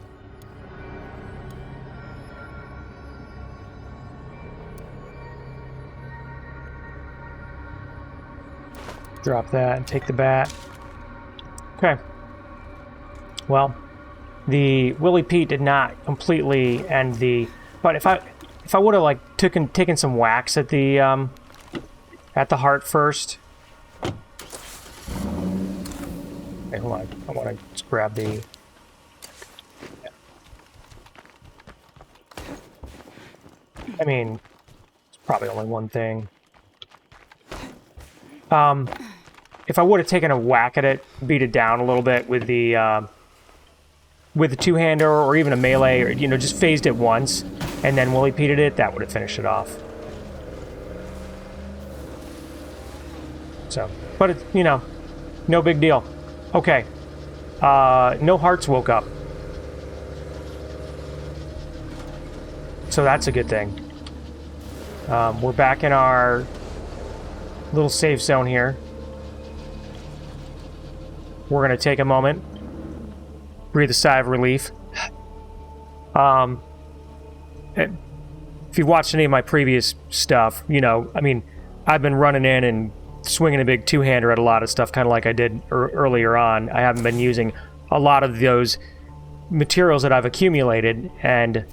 Drop that and take the bat. Okay. Well, the Willie Pete did not completely end the. But if I would have like taken some wax at the heart first. Okay, hold on. I want to just grab the. Yeah. I mean, it's probably only one thing. If I would have taken a whack at it, beat it down a little bit with the two-hander or even a melee, or just phased it once and then Willie Pete'd it, that would have finished it off. So, but it's no big deal. Okay, no hearts woke up, so that's a good thing. We're back in our little safe zone here. We're gonna take a moment, breathe a sigh of relief. If you've watched any of my previous stuff, I mean, I've been running in and swinging a big two-hander at a lot of stuff, kind of like I did earlier on. I haven't been using a lot of those materials that I've accumulated, and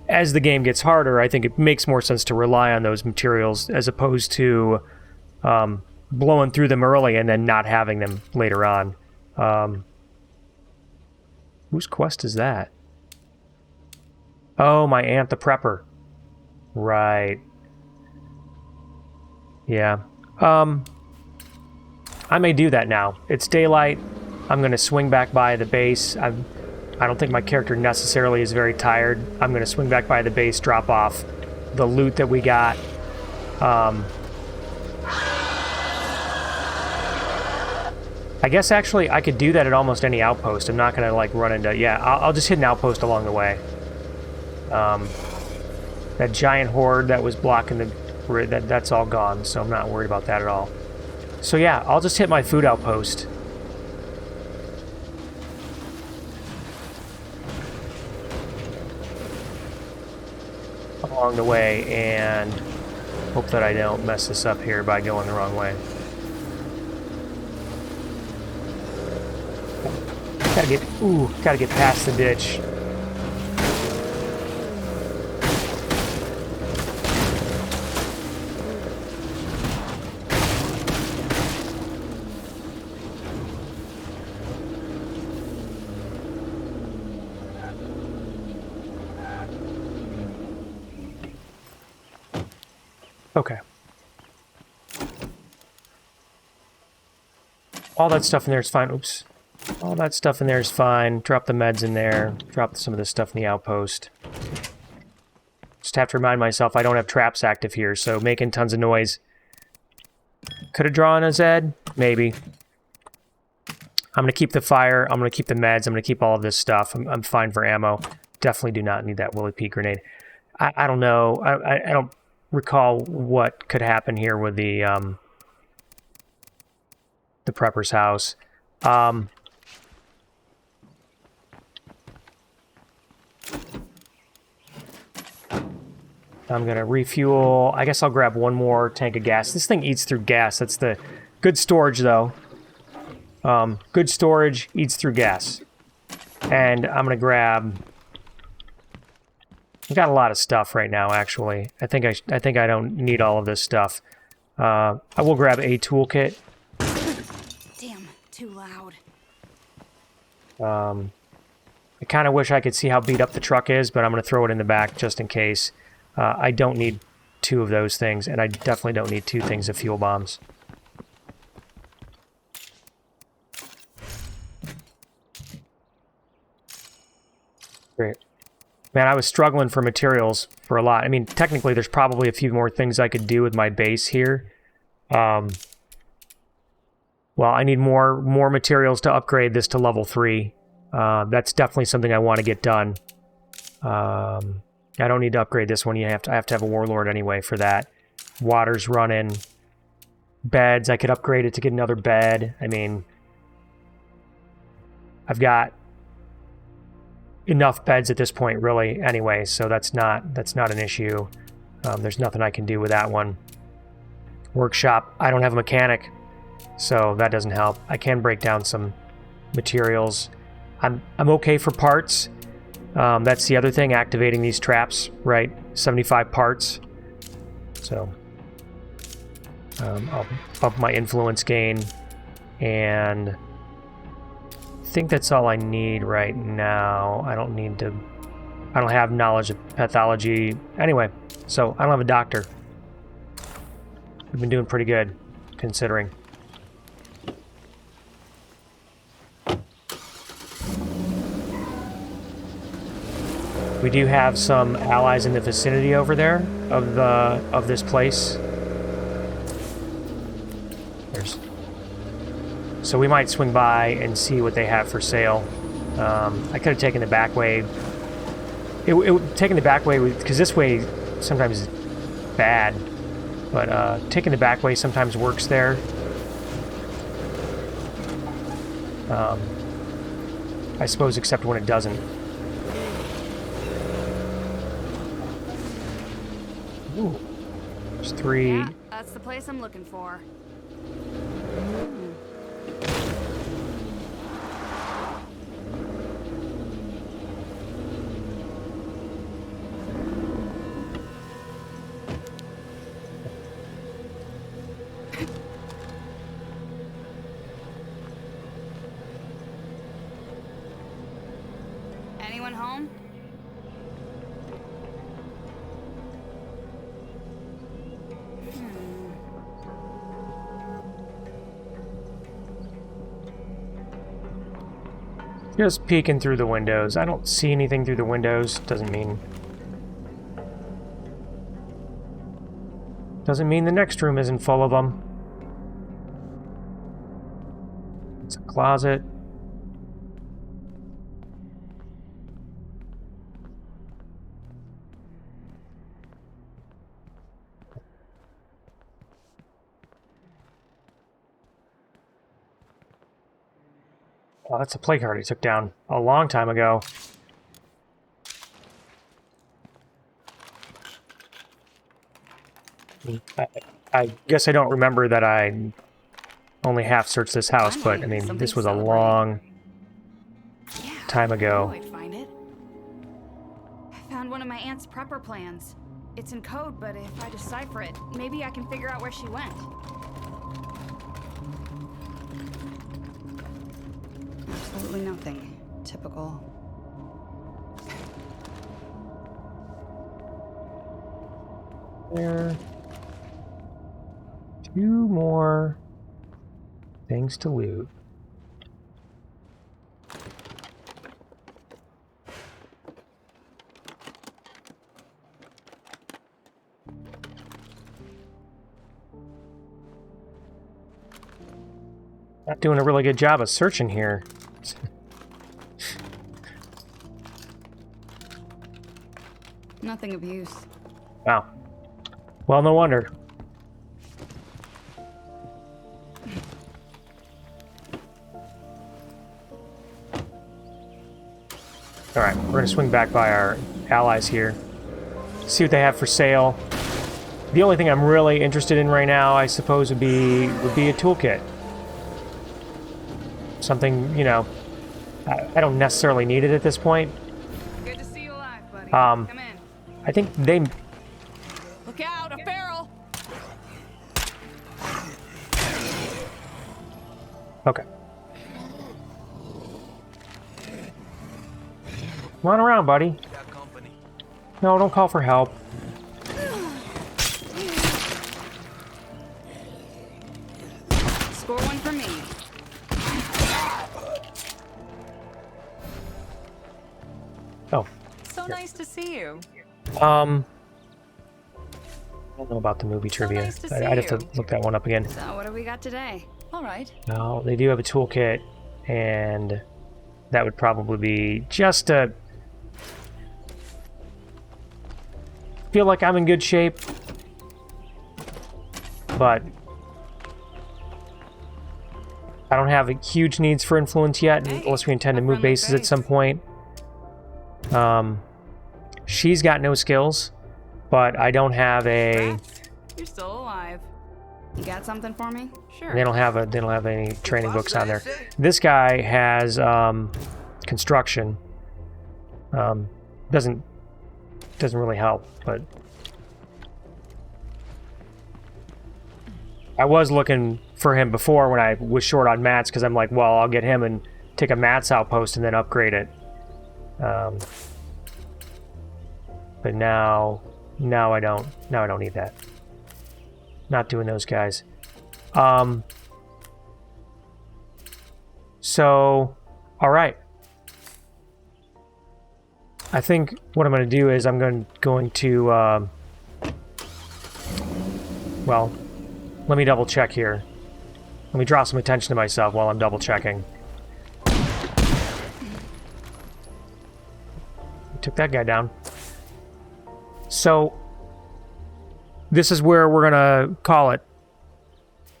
as the game gets harder, I think it makes more sense to rely on those materials as opposed to blowing through them early and then not having them later on. Whose quest is that? Oh, my aunt the prepper. Right. Yeah. I may do that now. It's daylight. I'm going to swing back by the base. I don't think my character necessarily is very tired. I'm going to swing back by the base, drop off the loot that we got. I guess actually I could do that at almost any outpost. I'm not going to like run into... Yeah, I'll just hit an outpost along the way. That giant horde that was blocking the... That's all gone, so I'm not worried about that at all. So yeah, I'll just hit my food outpost. Along the way, and hope that I don't mess this up here by going the wrong way. Gotta get past the ditch. Okay. All that stuff in there is fine. Oops. All that stuff in there is fine. Drop the meds in there. Drop some of this stuff in the outpost. Just have to remind myself I don't have traps active here, so making tons of noise. Could have drawn a Zed? Maybe. I'm going to keep the fire. I'm going to keep the meds. I'm going to keep all of this stuff. I'm fine for ammo. Definitely do not need that Willy P grenade. I don't know. I don't recall what could happen here with the prepper's house. I'm gonna refuel. I guess I'll grab one more tank of gas. This thing eats through gas. That's the good storage, though. Good storage eats through gas. And I'm gonna grab... I've got a lot of stuff right now, actually. I think I don't need all of this stuff. I will grab a toolkit.
Damn, too loud.
I kind of wish I could see how beat up the truck is, but I'm going to throw it in the back just in case. I don't need 2 of those things, and I definitely don't need 2 things of fuel bombs. Great. Man, I was struggling for materials for a lot. I mean, technically, there's probably a few more things I could do with my base here. Well, I need more materials to upgrade this to level 3. That's definitely something I want to get done. I don't need to upgrade this one. I have to have a warlord anyway for that. Water's running. Beds, I could upgrade it to get another bed. I mean, I've got enough beds at this point, really, anyway, so that's not an issue. There's nothing I can do with that one. Workshop, I don't have a mechanic, so that doesn't help. I can break down some materials. I'm okay for parts. That's the other thing, activating these traps, right? 75 parts. So I'll bump my influence gain, and I think that's all I need right now. I don't have knowledge of pathology anyway, so I don't have a doctor. We've been doing pretty good, considering. We do have some allies in the vicinity over there of this place. So we might swing by and see what they have for sale. I could have taken the back way. Taking the back way, because this way sometimes is bad, but taking the back way sometimes works there. I suppose, except when it doesn't. Ooh, there's 3.
Yeah, that's the place I'm looking for. Anyone home?
Just peeking through the windows. I don't see anything through the windows. Doesn't mean the next room isn't full of them. It's a closet. Oh, that's a plague heart I took down a long time ago. I guess I don't remember that I only half searched this house, but I mean, this was a long time ago.
I'd find it. I found one of my aunt's prepper plans. It's in code, but if I decipher it, maybe I can figure out where she went. Absolutely nothing. Typical.
There. 2 more things to loot. Not doing a really good job of searching here.
Nothing of use.
Wow. Well, no wonder. Alright, we're going to swing back by our allies here. See what they have for sale. The only thing I'm really interested in right now, I suppose, would be a toolkit. Something, you know, I don't necessarily need it at this point.
Good to see you alive, buddy. Come in.
I think they...
Look out, a feral!
Okay. Come on around, buddy.
Got company.
No, don't call for help.
Score one for me.
Oh.
So nice to see you.
I don't know about the movie trivia.
nice to see
I'd have to
you.
look that one up again.
So what do we got today?
All right.
No, they do have a toolkit, and that would probably be just a... Feel like I'm in good shape, but I don't have huge needs for influence yet, unless we intend to move bases at some point. She's got no skills, but I don't have a...
You're still alive. You got something for me? Sure.
They don't have any training books on there. This guy has construction. Doesn't really help, but I was looking for him before when I was short on mats, because I'm like, well, I'll get him and take a mats outpost and then upgrade it. But now I don't need that. Not doing those guys. So, all right. I think what I'm going to do is I'm going to well, let me double check here. Let me draw some attention to myself while I'm double checking. Took that guy down. So, this is where we're going to call it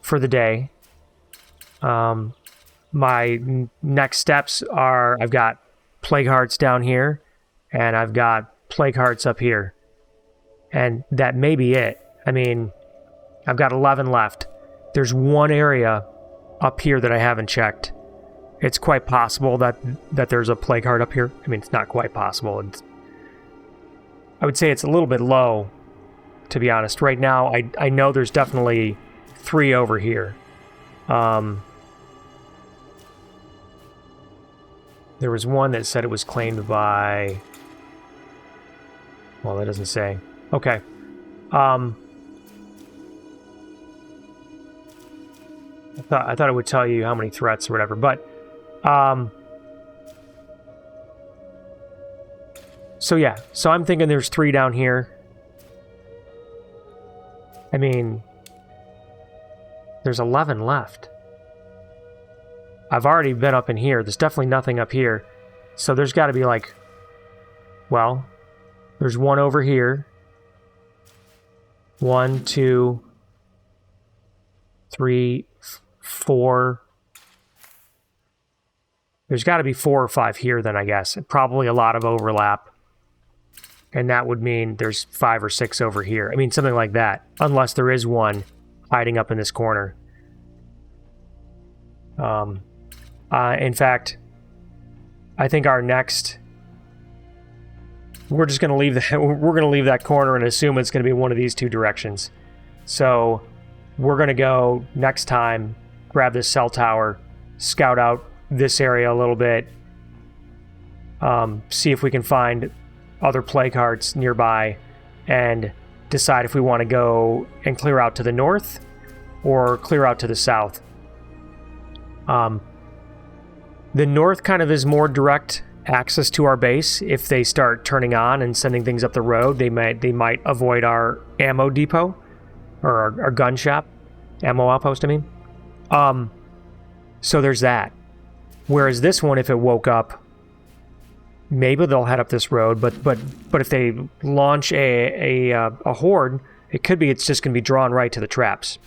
for the day. My next steps are, I've got plague hearts down here, and I've got plague hearts up here. And that may be it. I mean, I've got 11 left. There's one area up here that I haven't checked. It's quite possible that there's a plague heart up here. I mean, it's not quite possible. I would say it's a little bit low, to be honest. Right now, I know there's definitely 3 over here. There was one that said it was claimed by... Well, that doesn't say. Okay. I thought it would tell you how many threats or whatever, but So yeah, so I'm thinking there's 3 down here. I mean, there's 11 left. I've already been up in here. There's definitely nothing up here. So there's got to be like, well, there's 1 over here. 1, 2, 3, 4. There's got to be 4 or 5 here then, I guess. Probably a lot of overlap. And that would mean there's 5 or 6 over here. I mean, something like that. Unless there is one hiding up in this corner. In fact, I think our next... We're just going to leave that. We're going to leave that corner and assume it's going to be one of these 2 directions. So we're going to go next time, grab this cell tower, scout out this area a little bit, see if we can find other play cards nearby, and decide if we want to go and clear out to the north or clear out to the south. The north kind of is more direct access to our base. If they start turning on and sending things up the road, they might avoid our ammo depot or our gun shop, ammo outpost. I mean, so there's that. Whereas this one, if it woke up, maybe they'll head up this road. But if they launch a horde, it could be it's just going to be drawn right to the traps.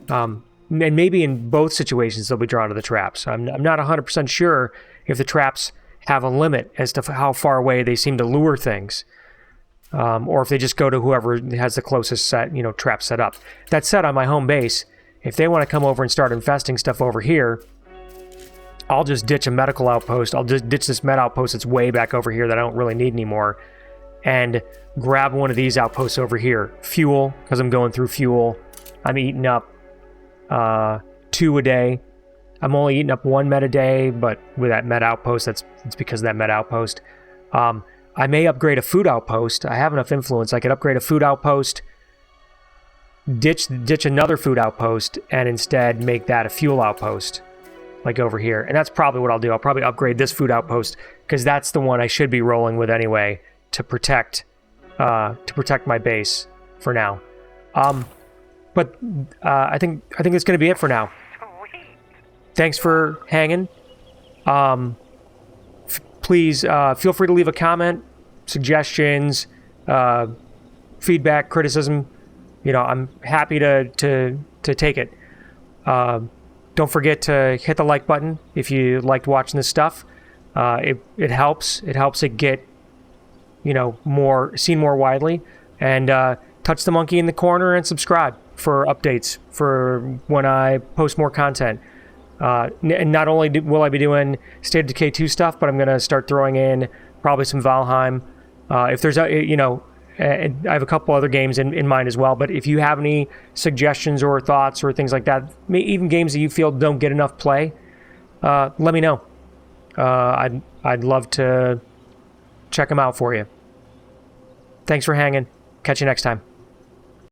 And maybe in both situations they'll be drawn to the traps. I'm not 100% sure if the traps have a limit as to how far away they seem to lure things, or if they just go to whoever has the closest set, trap set up. That said, on my home base, if they want to come over and start infesting stuff over here, I'll just ditch a medical outpost. I'll just ditch this med outpost that's way back over here that I don't really need anymore, and grab one of these outposts over here. Fuel, because I'm going through fuel. I'm eating up 2 a day. I'm only eating up 1 med a day, but with that med outpost, it's because of that med outpost. I may upgrade a food outpost. I have enough influence. I could upgrade a food outpost, ditch another food outpost, and instead make that a fuel outpost, like over here. And that's probably what I'll do. I'll probably upgrade this food outpost, because that's the one I should be rolling with anyway to protect my base for now. But I think it's going to be it for now. Thanks for hanging. Please feel free to leave a comment, suggestions, feedback, criticism. I'm happy to take it. Don't forget to hit the like button if you liked watching this stuff. It helps. It helps it get seen more widely. And touch the monkey in the corner and subscribe for updates for when I post more content. And not only will I be doing State of Decay 2 stuff, but I'm going to start throwing in probably some Valheim. If there's I have a couple other games in mind as well, but if you have any suggestions or thoughts or things like that, even games that you feel don't get enough play, let me know. I'd love to check them out for you. Thanks for hanging. Catch you next time.